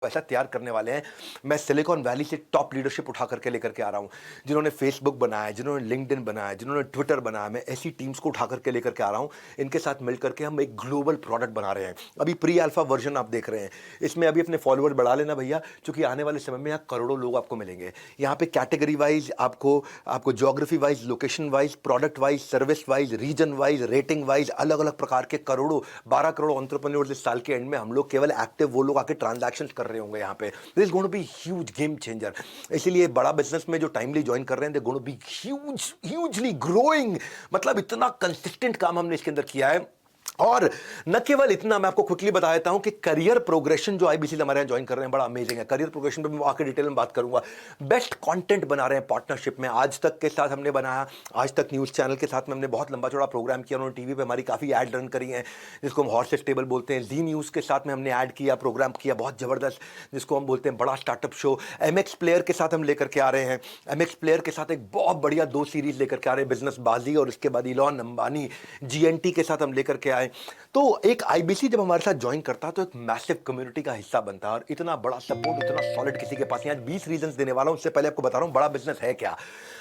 ऐसा तैयार करने वाले हैं। मैं सिलिकॉन वैली से टॉप लीडरशिप उठा करके लेकर के आ रहा हूँ, जिन्होंने फेसबुक बनाया, जिन्होंने लिंक्डइन बनाया, जिन्होंने ट्विटर बनाया। मैं ऐसी टीम्स को उठा करके लेकर के आ रहा हूँ। इनके साथ मिलकर के हम एक ग्लोबल प्रोडक्ट बना रहे हैं। अभी प्री अल्फा वर्जन आप देख रहे हैं, इसमें अभी अपने फॉलोअर्स बढ़ा लेना भैया, क्योंकि आने वाले समय में यहाँ करोड़ों लोग आपको मिलेंगे। यहाँ पे कैटेगरी वाइज आपको geography wise, location wise, product wise, service wise, region wise, rating wise अलग अलग प्रकार के करोड़ों 12 करोड़ एंटरप्रेन्योर्स इस साल के एंड में हम लोग केवल एक्टिव वो लोग आके ट्रांजैक्शंस कर रहे होंगे यहाँ पे। This is going to be huge game changer. इसीलिए बड़ा बिजनेस में जो टाइमली ज्वाइन कर रहे हैं, they going to be hugely growing. मतलब इतना कंसिस्टेंट काम हमने इसके अंदर किया है। और न केवल इतना, मैं आपको क्विकली बता देता हूं कि करियर प्रोग्रेशन जो आईबीसी हमारे यहां ज्वाइन कर रहे हैं बड़ा अमेजिंग है। करियर प्रोग्रेशन पे मैं आके डिटेल में बात करूंगा। बेस्ट कंटेंट बना रहे हैं पार्टनरशिप में। आज तक के साथ हमने बनाया, आज तक न्यूज चैनल के साथ में हमने बहुत लंबा चौड़ा प्रोग्राम किया। उन्होंने टीवी पे हमारी काफी ऐड रन करी हैं, जिसको हम हॉर्सेस टेबल बोलते हैं। जी न्यूज के साथ में हमने ऐड किया, प्रोग्राम किया बहुत जबरदस्त, जिसको हम बोलते हैं बड़ा स्टार्टअप शो। एमएक्स प्लेयर के साथ हम लेकर के आ रहे हैं। एमएक्स प्लेयर के साथ एक बहुत बढ़िया 2 सीरीज लेकर के आ रहे हैं, बिजनेस बाजी और इसके बाद इलॉन अंबानी जीएनटी के साथ हम लेकर के आए। तो एक आईबीसी जब हमारे साथ ज्वाइन करता है तो एक मैसिव कम्युनिटी का हिस्सा बनता है। और इतना बड़ा सपोर्ट, इतना सॉलिड किसी के पास नहीं। आज 20 रीजंस देने वाला हूं। उससे पहले आपको बता रहा हूं बड़ा बिजनेस है क्या।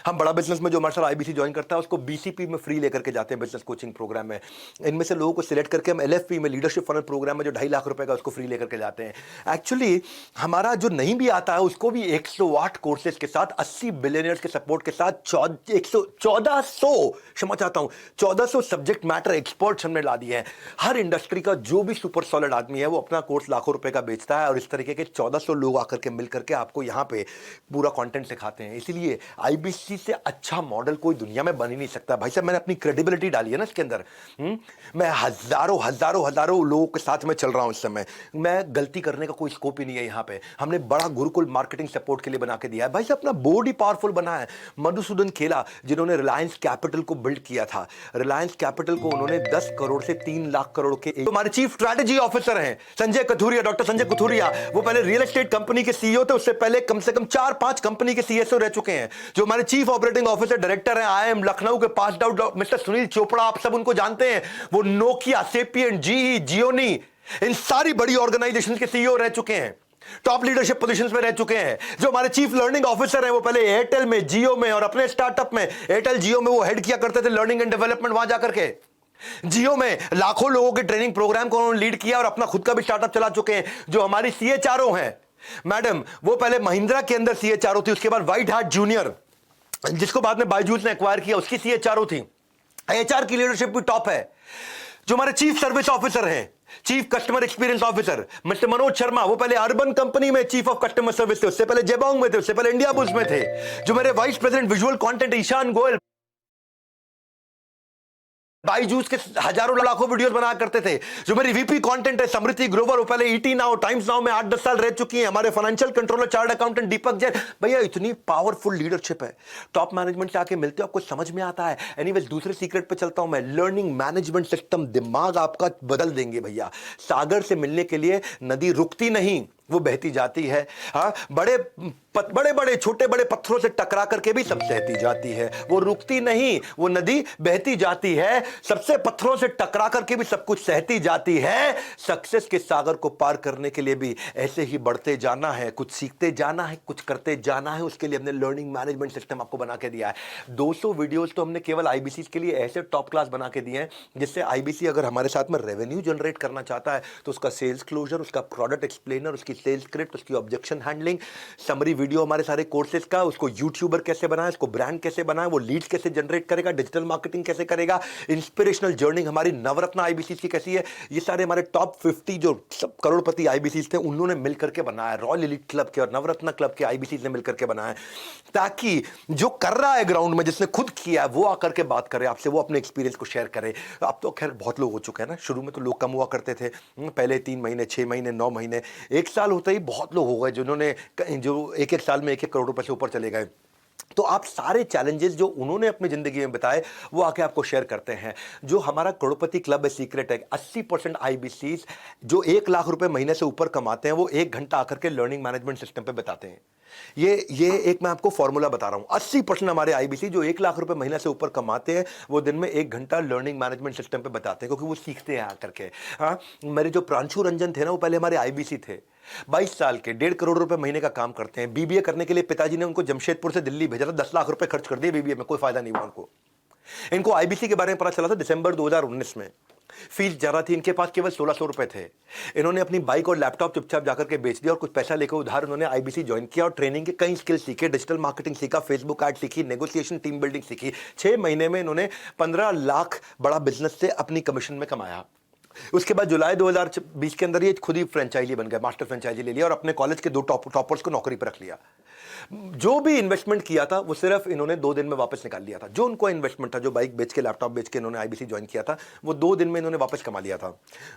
हम बड़ा बिजनेस में जो हमारे साथ आईबीसी ज्वाइन करता है उसको बीसीपी में फ्री लेकर के जाते हैं, बिजनेस कोचिंग प्रोग्राम में। इनमें से लोगों को सिलेक्ट करके हम एलएफपी में, लीडरशिप फनल प्रोग्राम में, जो 2.5 लाख रुपए का, उसको फ्री लेकर के जाते हैं। एक्चुअली हमारा जो नहीं भी आता है उसको भी 108 कोर्सेज के साथ, 80 बिलियनियर्स के सपोर्ट के साथ 1400 क्षमा चाहता हूं 1400 सब्जेक्ट मैटर एक्सपर्ट्स हमने ला दिए हैं। हर इंडस्ट्री का जो भी सुपर सॉलिड आदमी है वो अपना कोर्स लाखों रुपए का बेचता है, और इस तरीके के 1400 लोग आकर के मिल करके आपको यहाँ पे पूरा कंटेंट सिखाते हैं। इसीलिए आईबीसी से अच्छा मॉडल कोई दुनिया में बन ही नहीं सकता। भाई साहब, मैंने अपनी क्रेडिबिलिटी डाली है ना इसके अंदर। मैं हजारों लोगों के साथ में चल रहा हूं इस समय। मैं गलती करने का कोई स्कोप ही नहीं है यहाँ पे। हमने बड़ा गुरुकुल मार्केटिंग सपोर्ट के लिए बना के दिया है। भाई साहब, अपना बोर्ड ही पावरफुल बना है। मधुसूदन खेला, जिन्होंने रिलायंस कैपिटल को बिल्ड किया था, रिलायंस कैपिटल को उन्होंने 10 करोड़ से 3 लाख करोड़ के, हमारे चीफ स्ट्रैटेजी ऑफिसर हैं संजय कथुरिया, डॉक्टर संजय कथुरिया। वो पहले रियल एस्टेट कंपनी के सीईओ थे, उससे पहले कम से कम 4-5 कंपनी के सीएसओ रह चुके हैं। जो हमारे चीफ ऑपरेटिंग ऑफिसर डायरेक्टर हैं आईएम लखनऊ के pass out mister Sunil Chopra, आप सब उनको जानते हैं। वो नोकिया, सेपियंट, जीई, जियोनी, इन सारी बड़ी ऑर्गेनाइजेशन के सीईओ रह चुके हैं, टॉप लीडरशिप पोजीशंस में रह चुके हैं। जो हमारे चीफ लर्निंग ऑफिसर हैं वो पहले एयरटेल में, जियो में और अपने स्टार्टअप में, एयरटेल जियो में वो हेड किया करते थे लर्निंग एंड डेवलपमेंट। वहां जाकर के जियो में लाखों लोगों के ट्रेनिंग प्रोग्राम को उन्होंने लीड किया और अपना खुद का भी स्टार्टअप चला चुके हैं। जो हमारी सीएचआरओ हैं मैडम, वो पहले महिंद्रा के अंदर सीएचआरओ थी, उसके बाद व्हाइट हार्ट जूनियर, जिसको बाद में बायजूस ने एक्वायर किया, उसकी सीएचआरओ थी। एचआर की लीडरशिप भी टॉप है। जो हमारे चीफ सर्विस ऑफिसर हैं, chief customer experience officer mister Manoj Sharma, वो पहले अर्बन कंपनी में चीफ ऑफ कस्टमर सर्विस थे, उससे पहले जेबोंग में थे, उससे पहले इंडिया बुल्स में थे। जो मेरे vice president visual content Ishan Goyal, Byju's के हजारों लाखों वीडियोस बनाया करते थे। जो मेरी वीपी कंटेंट है समृति ग्रोवर, वो पहले ईटी नाउ, टाइम्स नाउ में 8-10 साल रह चुकी हैं। हमारे फाइनेंशियल कंट्रोलर चार्ट अकाउंटेंट दीपक जैन। भैया, इतनी पावरफुल लीडरशिप है। टॉप मैनेजमेंट से आके मिलते हो, आपको समझ में आता है। एनीवेज, दूसरे सीक्रेट पे चलता हूं मैं। लर्निंग मैनेजमेंट सिस्टम दिमाग आपका बदल देंगे भैया। सागर से मिलने के लिए नदी रुकती नहीं, वो बहती जाती है। हाँ, बड़े बड़े छोटे बड़े पत्थरों से टकरा करके भी सब सहती जाती है, वो रुकती नहीं, वो नदी बहती जाती है। सबसे पत्थरों से टकरा करके भी सब कुछ सहती जाती है। सक्सेस के सागर को पार करने के लिए भी ऐसे ही बढ़ते जाना है, कुछ सीखते जाना है, कुछ करते जाना है। उसके लिए हमने लर्निंग मैनेजमेंट सिस्टम आपको बना के दिया है। 200 वीडियोस तो हमने केवल आईबीसी के लिए ऐसे टॉप क्लास बना के दिए हैं, जिससे आईबीसी अगर हमारे साथ में रेवेन्यू जनरेट करना चाहता है तो उसका सेल्स क्लोजर, उसका प्रोडक्ट एक्सप्लेनर, उसकी सेल्स स्क्रिप्ट, उसकी ऑब्जेक्शन हैंडलिंग, समरी वीडियो हमारे सारे कोर्सेज का, उसको यूट्यूबर कैसे बनाए, उसको ब्रांड कैसे बनाए, वो लीड्स कैसे जनरेट करेगा, डिजिटल मार्केटिंग कैसे करेगा, इंस्पिरेशनल जर्नी हमारी नवरत्न आईबीसी की कैसी है, ये सारे हमारे टॉप 50 जो सब करोड़पति आईबीसी थे उन्होंने मिलकर के बनाया। रॉयल एलीट क्लब के और नवरत्न क्लब के आईबीसी ने मिलकर के बनाया, ताकि जो कर रहा है ग्राउंड में, जिसने खुद किया वो आकर के बात करे आपसे, वो अपने एक्सपीरियंस को शेयर करे। अब तो खैर बहुत लोग हो चुके हैं ना। शुरू में तो लोग कम हुआ करते थे, पहले 3 महीने, 6 महीने, 9 महीने, 1 साल होते ही बहुत लोग हो गए जिन्होंने जो एक साल में 1 करोड़ रुपए से ऊपर चले गए। तो आप सारे चैलेंजेस जो उन्होंने अपनी जिंदगी में बताए वो आके आपको शेयर करते हैं। जो हमारा करोड़पति क्लब है, सीक्रेट है, 80% आईबीसी जो 1 लाख रुपए महीने से ऊपर कमाते हैं वो 1 घंटा आकर के लर्निंग मैनेजमेंट सिस्टम पे बताते हैं। ये एक मैं आपको फॉर्मूला बता रहा हूं। 80% हमारे आईबीसी जो 1 लाख रुपए महीना से ऊपर कमाते हैं, वो दिन में 1 घंटा लर्निंग मैनेजमेंट सिस्टम पे बताते हैं, क्योंकि वो सीखते हैं आकर के। हाँ, मेरे जो प्रांशु रंजन थे ना, वो पहले हमारे आईबीसी थे। 22 साल के, 1.5 करोड़ रुपए महीने का काम करते हैं। बीबीए करने के लिए पिताजी ने उनको जमशेदपुर से दिल्ली भेजा था, 10 लाख रुपए खर्च कर दिए बीबीए में, कोई फायदा नहीं हुआ उनको। इनको आईबीसी के बारे में पता चला था दिसंबर 2019 में। फीस ज्यादा थी, इनके पास केवल 1600 रुपए थे। इन्होंने अपनी बाइक और लैपटॉप चुपचाप जाकर के बेच दिया और कुछ पैसा लेकर उधार उन्होंने आईबीसी ज्वाइन किया और ट्रेनिंग के कई स्किल सीखे, डिजिटल मार्केटिंग सीखा, फेसबुक एड सीखी, नेगोशिएशन, टीम बिल्डिंग सीखी। 6 महीने में इन्होंने 15 लाख बड़ा बिजनेस से अपनी कमीशन में कमाया। उसके बाद जुलाई 2020 के अंदर ये खुद ही फ्रेंचाइजी बन गए, मास्टर फ्रेंचाइजी ले लिया और अपने कॉलेज के 2 टॉपर्स को नौकरी पर रख लिया। जो भी इन्वेस्टमेंट किया था वो सिर्फ इन्होंने 2 दिन में वापस निकाल लिया था। जो उनको इन्वेस्टमेंट था, जो बाइक बेच के, लैपटॉप बेच के इन्होंने आईबीसी ज्वाइन किया था, वो 2 दिन में इन्होंने वापस कमा लिया था।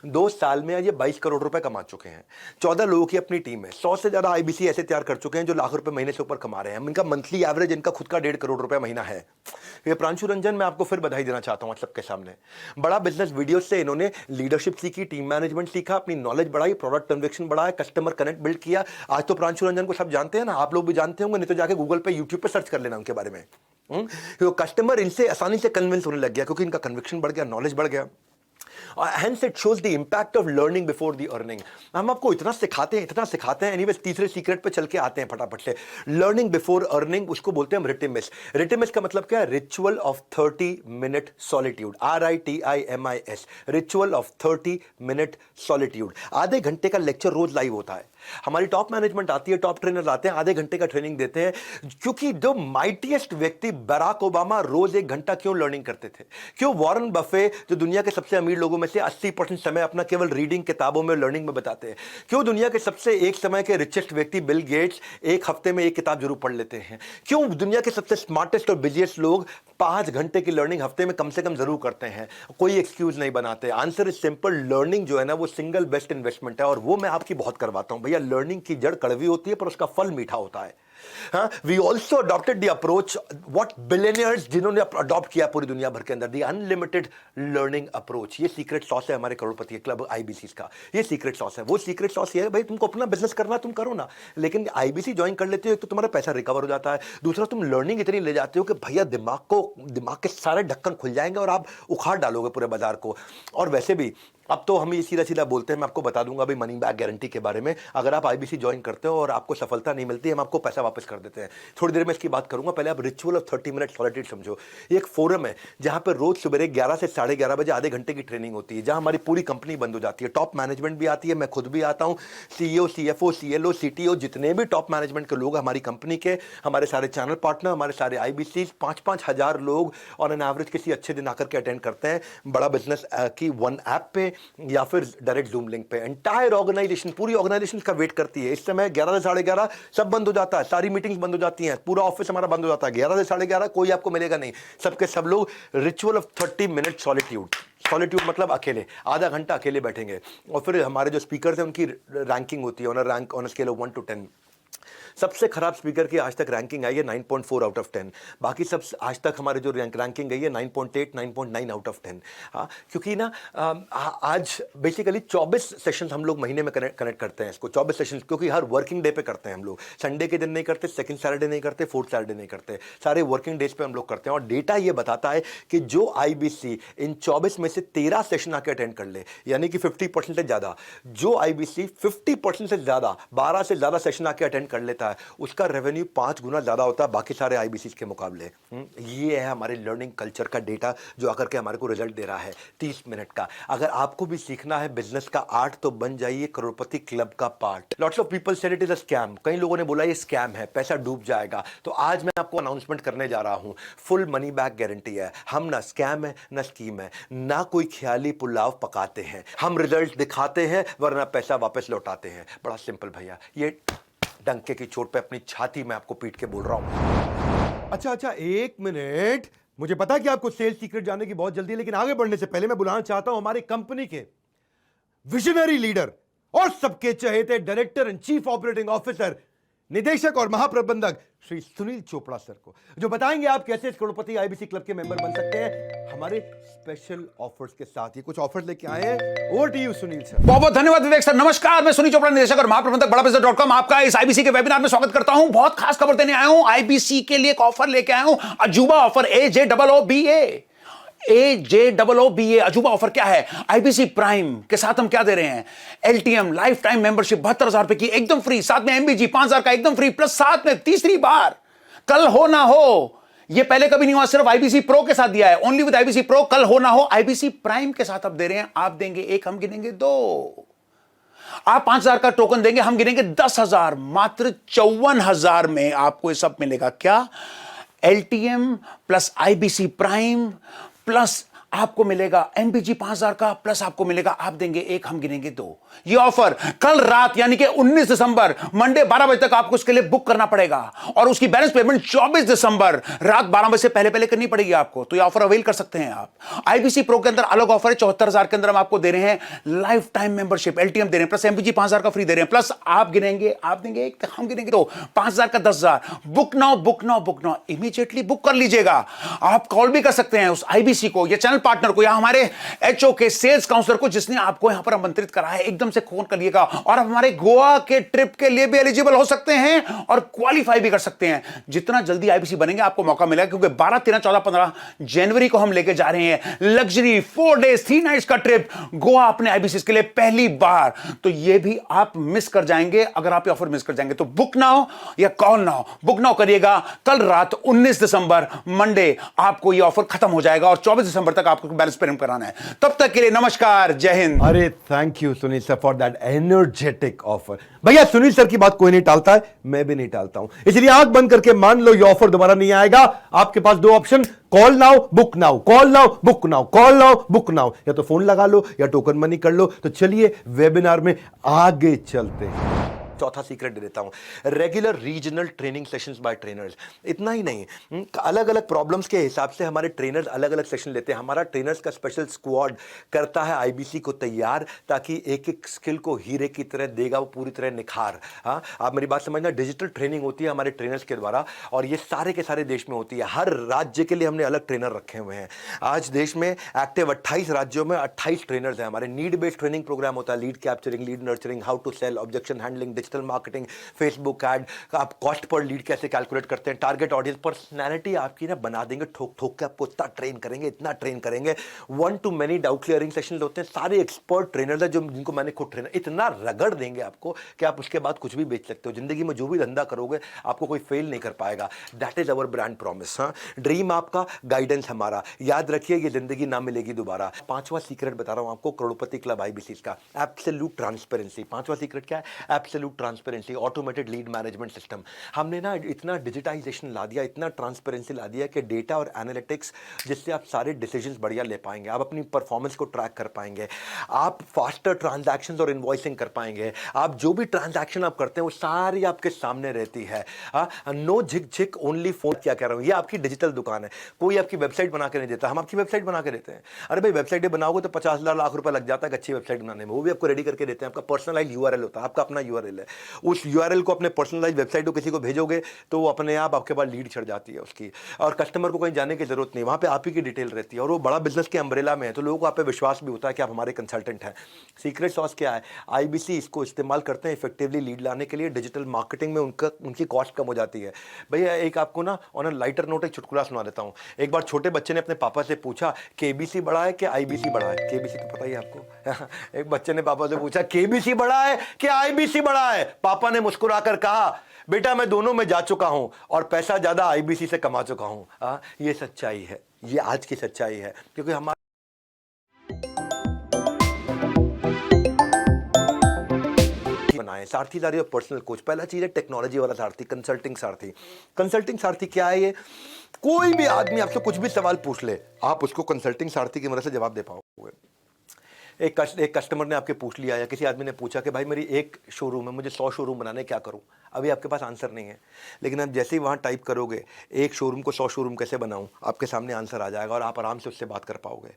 2 साल में ये 22 करोड़ रुपए कमा चुके हैं। 14 लोगों की अपनी टीम है। 100 से ज्यादा आईबीसी ऐसे तैयार कर चुके हैं जो लाख रुपए महीने से ऊपर कमा रहे हैं। इनका मंथली एवरेज, इनका खुद का 1.5 करोड़ रुपए महीना है। ये प्रांशु रंजन, मैं आपको फिर बधाई देना चाहता हूं आप सबके सामने। बड़ा बिजनेस वीडियो से इन्होंने लीडरशिप सीखी, टीम मैनेजमेंट सीखा, अपनी नॉलेज बढ़ाई, प्रोडक्ट कन्विक्शन बढ़ाया, कस्टमर कनेक्ट बिल्ड किया। आज तो प्रांशु रंजन को सब जानते हैं ना, आप लोग भी जानते होंगे, नहीं तो जाके गूगल पे, यूट्यूब पे सर्च कर लेना उनके बारे में। तो कस्टमर इनसे आसानी से कन्विंस होने लग गया, क्योंकि इनका कन्विक्शन बढ़ गया, नॉलेज बढ़ गया। Hence it shows the impact of learning before the earning। हम आपको इतना सिखाते हैं। एनीवेज तीसरे सीक्रेट पे चल के आते हैं फटाफट से। लर्निंग बिफोर अर्निंग, उसको बोलते हैं हम रिटिमिस। रिटिमिस का मतलब क्या है? Ritual of 30 minute solitude, RITIMIS, ritual of 30 minute solitude. आधे घंटे का लेक्चर रोज लाइव होता है। हमारी टॉप मैनेजमेंट आती है, टॉप ट्रेनर आते हैं, आधे घंटे का ट्रेनिंग देते हैं। क्योंकि जो माइटीएस्ट व्यक्ति बराक ओबामा रोज 1 घंटा क्यों लर्निंग करते थे? क्यों वॉरेन बफे, जो दुनिया के सबसे अमीर लोगों में से 80% समय अपना केवल रीडिंग, किताबों में, लर्निंग में बताते हैं? क्यों दुनिया के सबसे एक समय के रिचेस्ट व्यक्ति बिल गेट्स 1 हफ्ते में 1 किताब जरूर पढ़ लेते हैं? क्यों दुनिया के सबसे स्मार्टेस्ट और बिजिएस्ट लोग 5 घंटे की लर्निंग हफ्ते में कम से कम जरूर करते हैं? कोई एक्सक्यूज नहीं बनाते। आंसर इज सिंपल, लर्निंग जो है ना, वो सिंगल बेस्ट इन्वेस्टमेंट है। और वो मैं आपकी बहुत करवाता हूं भैया। लर्निंग की जड़ कड़वी होती है पर उसका फल मीठा होता है। We also adopted the approach what billionaires, जिन्होंने अडॉप्ट किया पूरी दुनिया भर के अंदर, द अनलिमिटेड लर्निंग अप्रोच। ये सीक्रेट सॉस है हमारे करोड़पति क्लब आईबीसी का। ये सीक्रेट सॉस है। वो सीक्रेट सॉस ये है भाई, तुमको अपना बिजनेस करना तुम करो ना, लेकिन आईबीसी ज्वाइन कर लेते हो तो तुम्हारा पैसा रिकवर हो जाता है। दूसरा, तुम लर्निंग इतनी ले जाते हो कि भैया दिमाग के सारे ढक्कन खुल जाएंगे और आप उखाड़ डालोगे पूरे बाजार को। और वैसे भी अब तो हम ये सीधा सीधा बोलते हैं, मैं आपको बता दूंगा भाई मनी बैक गारंटी के बारे में। अगर आप आईबीसी ज्वाइन करते हो और आपको सफलता नहीं मिलती, हम आपको पैसा वापस कर देते हैं। थोड़ी देर में इसकी बात करूंगा। पहले आप रिचुअल ऑफ 30 मिनट सॉलिट्यूड समझो। ये एक फोरम है जहां पर रोज सुबह 11 से 11:30 बजे आधे घंटे की ट्रेनिंग होती है, जहां हमारी पूरी कंपनी बंद हो जाती है। टॉप मैनेजमेंट भी आती है, मैं खुद भी आता हूं, CEO, CFO, CLO, CTO, जितने भी टॉप मैनेजमेंट के लोग हमारी कंपनी के, हमारे सारे चैनल पार्टनर, हमारे सारे आईबीसी, 5-5 हजार लोग और एन एवरेज किसी अच्छे दिन आकर के अटेंड करते हैं। बड़ा बिजनेस की वन ऐप पे या फिर डायरेक्ट जूम लिंक पे। एंटायर ऑर्गेनाइजेशन, पूरी ऑर्गेनाइजेशन का वेट करती है। इस समय 11 से 11:30 सब बंद हो जाता है, सारी मीटिंग्स बंद हो जाती हैं, पूरा ऑफिस हमारा बंद हो जाता है। 11 से 11:30 कोई आपको मिलेगा नहीं, सबके सब लोग रिचुअल ऑफ 30 मिनट सॉलिट्यूड मतलब अकेले, आधा घंटा अकेले बैठेंगे। और फिर हमारे जो स्पीकर हैं उनकी रैंकिंग होती है, on a scale of 1 to 10। सबसे खराब स्पीकर की आज तक रैंकिंग आई है 9.4 आउट ऑफ 10। बाकी सब आज तक हमारे जो रैंकिंग गई है 9.8, 9.9 आउट ऑफ 10। हाँ, क्योंकि ना आज बेसिकली 24 सेशंस हम लोग महीने में कनेक्ट करते हैं इसको, 24 सेशंस, क्योंकि हर वर्किंग डे पे करते हैं हम लोग। संडे के दिन नहीं करते, सेकंड सैटरडे नहीं करते, फोर्थ सैटरडे नहीं करते, सारे वर्किंग डेज पे हम लोग करते हैं। और डेटा ये बताता है कि जो आईबीसी इन 24 में से 13 सेशन आके अटेंड कर ले, यानी कि 50% से ज्यादा, जो आईबीसी 50% से ज्यादा, 12 से ज्यादा सेशन आके अटेंड कर लेता है, उसका रेवेन्यू 5 गुना ज्यादा होता है बाकी सारे आईबीसी के मुकाबले। ये है हमारे लर्निंग कल्चर का डेटा जो आकर के हमारे को रिजल्ट दे रहा है 30 मिनट का। अगर आपको भी सीखना है बिजनेस का आर्ट तो बन जाइए करोड़पति क्लब का part. Lots of people said it is a scam. कई लोगों ने बोला ये स्कैम है, पैसा डूब जाएगा। तो आज मैं आपको अनाउंसमेंट करने जा रहा हूं, फुल मनी बैक गारंटी है। हम ना स्कैम है ना स्कीम है, ना कोई ख्याली पुलाव पकाते हैं। हम रिजल्ट दिखाते हैं वरना पैसा वापस लौटाते हैं। बड़ा सिंपल भैया, ये डंके की चोट पे अपनी छाती में आपको पीट के बोल रहा हूं। अच्छा, 1 मिनट। मुझे पता है कि आपको सेल्स सीक्रेट जानने की बहुत जल्दी है, लेकिन आगे बढ़ने से पहले मैं बुलाना चाहता हूं हमारी कंपनी के विजनरी लीडर और सबके चहेते director and chief operating officer, निदेशक और महाप्रबंधक श्री सुनील चोपड़ा सर को, जो बताएंगे आप कैसे इस करोड़पति आईबीसी क्लब के मेंबर बन सकते हैं हमारे स्पेशल ऑफर्स के साथ। ये कुछ ऑफर्स लेके आए हैं। Over to you Sunil sir. बहुत बहुत धन्यवाद विवेक सर। नमस्कार, मैं सुनील चोपड़ा, निदेशक और महाप्रबंधक बड़ाबिजनेस.com आपका इस आईबीसी के वेबिनार में स्वागत करता हूं। बहुत खास खबर देने आया हूं, आईबीसी के लिए एक ऑफर लेके आया हूं, अजूबा ऑफर, AJOOBA अजूबा ऑफर क्या है? आईबीसी प्राइम के साथ हम क्या दे रहे हैं? एलटीएम लाइफ टाइम मेंबरशिप 72,000 रुपए की एकदम फ्री, साथ में एमबीजी 5,000 का एकदम फ्री, प्लस साथ में तीसरी बार कल हो ना हो, ये पहले कभी नहीं हुआ, सिर्फ आईबीसी प्रो के साथ दिया है, ओनली विद आईबीसी प्रो। कल हो ना हो, आईबीसी प्राइम के साथ अब दे रहे हैं। आप देंगे एक, हम गिनेंगे दो। आप 5,000 का टोकन देंगे, हम गिनेंगे 10,000। मात्र 54,000 में आपको ये सब मिलेगा। क्या? LTM plus IBC prime plus आपको मिलेगा एमबीजी 5,000 का, प्लस आपको मिलेगा, आप देंगे एक, हम गिनेंगे दो। ये ऑफर कल रात यानी कि 19 दिसंबर मंडे 12 बजे तक आपको इसके लिए बुक करना पड़ेगा, और उसकी बैलेंस पेमेंट 24 दिसंबर रात 12 बजे से पहले पहले करनी पड़ेगी आपको। तो ये ऑफर अवेल कर सकते हैं आप। आईबीसी प्रो के अंदर अलग ऑफर है, 74,000 के अंदर हम आपको दे रहे हैं लाइफ टाइम मेंबरशिप, एलटीएम दे रहे हैं, प्लस एमबीजी 5,000 का फ्री दे रहे हैं, प्लस आप गिनेंगे, आप देंगे एक, हम गिनेंगे दो। 5,000 का 10,000। Book now, book now, book now, immediately book कर लीजिएगा। आप कॉल भी कर सकते हैं उस आईबीसी को या चैनल पार्टनर को या हमारे एचओ के सेल्स काउंसलर को जिसने आपको यहां पर आमंत्रित करा है। एकदम से फोन करिएगा और आप हमारे गोवा के ट्रिप के लिए भी एलिजिबल हो सकते हैं और क्वालिफाई भी कर सकते हैं। जितना जल्दी आईबीसी बनेंगे आपको मौका मिलेगा, क्योंकि 12, 13, 14, 15 जनवरी को हम लेके जा रहे हैं लग्जरी 4 डेज 3 नाइट्स का ट्रिप गोवा अपने आईबीसी के लिए पहली बार। तो ये भी आप मिस कर जाएंगे अगर आप ये ऑफर मिस कर जाएंगे। तो बुक नाउ या कॉल नाउ, बुक नाउ करिएगा। कल रात 19 दिसंबर मंडे आपको ये ऑफर खत्म हो जाएगा और 24 दिसंबर तक आपको बैलेंस पेमेंट कराना है। तब तक के लिए नमस्कार, जय हिंद। अरे thank you Sunil sir for that energetic offer. भैया सुनील सर की बात कोई नहीं टालता है, मैं भी नहीं टालता हूं, इसलिए आंख बंद करके मान लो ये ऑफर दोबारा नहीं आएगा। आपके पास दो option, call now book now, call now book now, call now book now. या तो फोन लगा लो या टोकन मनी कर लो। तो चलिए वेबिनार में आगे चलते हैं। चौथा सीक्रेट दे देता हूं, regular regional training sessions bye trainers. इतना ही नहीं, अलग अलग प्रॉब्लम्स के हिसाब से हमारे ट्रेनर्स अलग अलग सेशन लेते हैं। हमारा ट्रेनर्स का स्पेशल स्क्वाड करता है आईबीसी को तैयार, ताकि एक एक स्किल को हीरे की तरह देगा वो पूरी तरह निखार। हाँ, आप मेरी बात समझना। डिजिटल ट्रेनिंग होती है हमारे ट्रेनर्स के द्वारा, और ये सारे के सारे देश में होती है। हर राज्य के लिए हमने अलग ट्रेनर रखे हुए हैं। आज देश में एक्टिव 28 राज्यों में 28 ट्रेनर्स हैं। हमारे नीड बेस्ड ट्रेनिंग प्रोग्राम होता है, lead capturing, lead nurturing, how to sell, objection handling, digital marketing, Facebook ad, आप कॉस्ट पर लीड कैसे कैलकुलेट करते हैं, टारगेट ऑडियंस, पर्सनैलिटी आपकी ना बना देंगे, ठोक ठोक के आपको इतना ट्रेन करेंगे, इतना ट्रेन करेंगे। 1 to many doubt clearing session होते हैं। सारे एक्सपर्ट ट्रेनर है जिनको मैंने खुद ट्रेनर, इतना रगड़ देंगे आपको कि आप उसके बाद कुछ भी बेच सकते हो। जिंदगी में जो भी धंधा करोगे आपको कोई फेल नहीं कर पाएगा। That is our brand promise. हाँ, ड्रीम आपका, गाइडेंस हमारा। याद रखिए ये जिंदगी ना मिलेगी दोबारा। पांचवा सीक्रेट बता रहा हूं आपको करोड़पति क्लब आईबीसी का, एब्सोल्यूट ट्रांसपेरेंसी। पांचवा सीक्रेट क्या है? Absolute transparency, automated lead management system. हमने ना इतना डिजिटाइजेशन ला दिया, इतना ट्रांसपेरेंसी ला दिया कि डेटा और एनालिटिक्स, जिससे आप सारे डिसीजंस बढ़िया ले पाएंगे, आप अपनी परफॉर्मेंस को ट्रैक कर पाएंगे, आप फास्टर ट्रांजैक्शंस और इनवॉइसिंग कर पाएंगे। आप जो भी ट्रांजैक्शन आप करते हैं वो सारी आपके सामने रहती है। नो झिक झिक, ओनली फोन। क्या कह रहा हूं, ये आपकी डिजिटल दुकान है। कोई आपकी वेबसाइट बना के नहीं देता, हम आपकी वेबसाइट बना के देते हैं। अरे भाई वेबसाइट बनाओगे तो 50,000 लाख रुपए लग जाता है अच्छी वेबसाइट बनाने में, वो भी आपको रेडी करके देते हैं। आपका पर्सनलाइज यूआरएल होता है, आपका अपना यूआरएल है। उस यूआरएल को अपने पर्सनलाइज वेबसाइट को किसी को भेजोगे तो वो अपने आप आपके पास लीड चढ़ जाती है उसकी, और कस्टमर को कहीं जाने की जरूरत नहीं, वहां पे आप ही की डिटेल रहती है, और वो बड़ा बिजनेस के अम्ब्रेला में है, तो लोगों को आप पे विश्वास भी होता है कि आप हमारे कंसल्टेंट हैं। सीक्रेट सॉस क्या है? आईबीसी इसको इस्तेमाल करते हैं इफेक्टिवली लीड लाने के लिए। डिजिटल मार्केटिंग में उनकी कॉस्ट कम हो जाती है। भैया एक आपको ना ऑन अ लाइटर नोट एक चुटकुला सुना देता हूँ। एक बार छोटे बच्चे ने अपने पापा से पूछा केबीसी बड़ा है कि आईबीसी बड़ा है? केबीसी तो पता ही है आपको। एक बच्चे ने पापा से पूछा केबीसी बड़ा है कि आईबीसी बड़ा है? पापा ने मुस्कुराकर कहा बेटा मैं दोनों में जा चुका हूं और पैसा ज्यादा आईबीसी से कमा चुका हूं। ये सच्चाई है, ये आज की सच्चाई है, क्योंकि हमारा बनाए सारथीदारी और पर्सनल कोच। पहला चीज है टेक्नोलॉजी वाला सारथी, कंसल्टिंग सारथी। कंसल्टिंग सारथी क्या है? ये कोई भी आदमी आपसे कुछ भी सवाल पूछ ले, आप उसको कंसल्टिंग सारथी की मदद से जवाब दे पाओगे। एक कस्टमर ने आपके पूछ लिया या किसी आदमी ने पूछा कि भाई मेरी एक शोरूम है, मुझे 100 शोरूम बनाने, क्या करूं? अभी आपके पास आंसर नहीं है, लेकिन आप जैसे ही वहाँ टाइप करोगे एक शोरूम को 100 शोरूम कैसे बनाऊं, आपके सामने आंसर आ जाएगा और आप आराम से उससे बात कर पाओगे।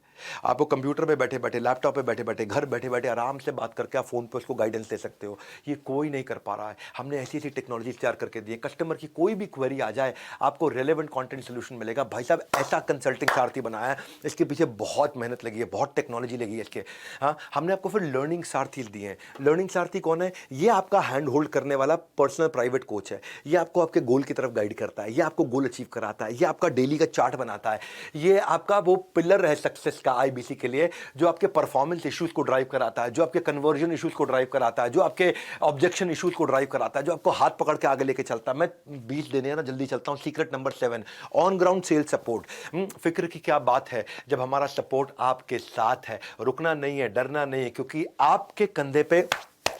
आपको कंप्यूटर पे बैठे बैठे, लैपटॉप पे बैठे बैठे, घर बैठे बैठे आराम से बात करके आप फ़ोन पे उसको गाइडेंस दे सकते हो। ये कोई नहीं कर पा रहा है। हमने ऐसी ऐसी टेक्नोलॉजी तैयार करके दी है, कस्टमर की कोई भी क्वेरी आ जाए आपको रेलेवेंट कंटेंट सोल्यूशन मिलेगा। भाई साहब ऐसा कंसल्टिंग सारथी बनाया है, इसके पीछे बहुत मेहनत लगी है, बहुत टेक्नोलॉजी लगी है इसके। हाँ, हमने आपको फिर लर्निंग सारथी दिए हैं। लर्निंग सारथी कौन है? ये आपका हैंड होल्ड करने वाला पर्सनल प्राइवेट कोच है। ये आपको आपके गोल की तरफ गाइड करता है, ये आपको गोल अचीव कराता है, ये आपका डेली का चार्ट बनाता है, ये आपका वो पिलर है सक्सेस का आईबीसी के लिए, जो आपके परफॉर्मेंस इश्यूज को ड्राइव कराता है, जो आपके कन्वर्जन इश्यूज को ड्राइव कराता है, जो आपके ऑब्जेक्शन इश्यूज को ड्राइव कराता है, जो आपको हाथ पकड़ के आगे लेके चलता है। मैं 20 देने हैं ना, जल्दी चलता हूं। Secret number 7, on ground sales support. फिक्र की क्या बात है जब हमारा सपोर्ट आपके साथ है। रुकना नहीं है, डरना नहीं है, क्योंकि आपके कंधे पे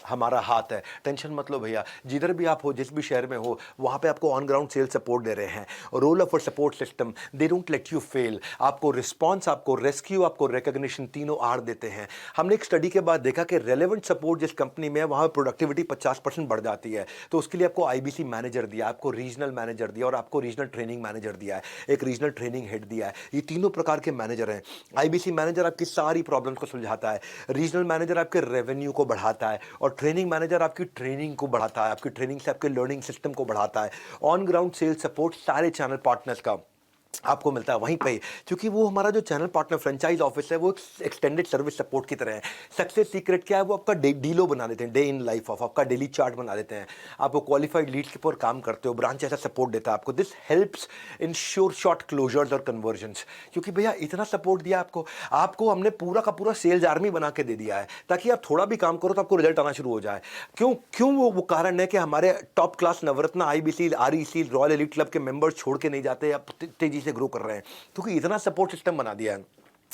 हमारा हाथ है। टेंशन मत लो भैया, जिधर भी आप हो, जिस भी शहर में हो, वहाँ पे आपको ऑन ग्राउंड सेल सपोर्ट दे रहे हैं। Role of support system, they don't let you fail. आपको रिस्पॉन्स, आपको रेस्क्यू, आपको रिकॉग्निशन, तीनों आर देते हैं। हमने एक स्टडी के बाद देखा कि रेलेवेंट सपोर्ट जिस कंपनी में है वहाँ प्रोडक्टिविटी 50% बढ़ जाती है। तो उसके लिए आपको आईबीसी मैनेजर दिया, आपको रीजनल मैनेजर दिया और आपको रीजनल ट्रेनिंग मैनेजर दिया है, एक रीजनल ट्रेनिंग हेड दिया है। ये तीनों प्रकार के मैनेजर हैं। आईबीसी मैनेजर आपकी सारी प्रॉब्लम्स को सुलझाता है, रीजनल मैनेजर आपके रेवेन्यू को बढ़ाता है और ट्रेनिंग मैनेजर आपकी ट्रेनिंग को बढ़ाता है, आपकी ट्रेनिंग से आपके लर्निंग सिस्टम को बढ़ाता है। ऑन ग्राउंड सेल्स सपोर्ट सारे चैनल पार्टनर्स का आपको मिलता है वहीं पे, क्योंकि वो हमारा जो चैनल पार्टनर फ्रेंचाइज ऑफिस है वो एक्सटेंडेड सर्विस सपोर्ट की तरह है। सक्सेस सीक्रेट क्या है? वो आपका डीलो बना देते हैं, डे इन लाइफ ऑफ, आपका डेली चार्ट बना देते हैं। आपको क्वालिफाइड लीड्स के ऊपर काम करते हो, ब्रांच ऐसा सपोर्ट देता है आपको। This helps ensure short closures और कन्वर्जन्स, क्योंकि भैया इतना सपोर्ट दिया आपको हमने पूरा का पूरा सेल्स आर्मी बना के दे दिया है, ताकि आप थोड़ा भी काम करो तो आपको रिजल्ट आना शुरू हो जाए। क्यों वो कारण है कि हमारे top class Navratna, IBC, REC, royal elite club के मेंबर्स छोड़ के नहीं जाते, आप तेजी से ग्रो कर रहे हैं, क्योंकि इतना सपोर्ट सिस्टम बना दिया है।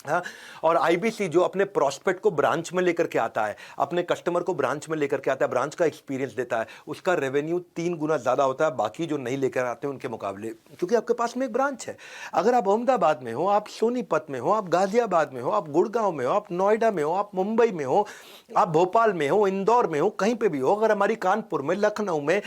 हाँ, और आईबीसी जो अपने प्रोस्पेक्ट को ब्रांच में लेकर के आता है, अपने कस्टमर को ब्रांच में लेकर के आता है, ब्रांच का एक्सपीरियंस देता है, उसका रेवेन्यू 3 गुना ज़्यादा होता है बाकी जो नहीं लेकर आते हैं उनके मुकाबले, क्योंकि आपके पास में एक ब्रांच है। अगर आप अहमदाबाद में हो, आप सोनीपत में हो, आप गाजियाबाद में हो, आप गुड़गांव में हो, आप नोएडा में हो, आप मुंबई में हो, आप भोपाल में हो, इंदौर में हो, कहीं पर भी हो, अगर हमारी कानपुर में, लखनऊ में,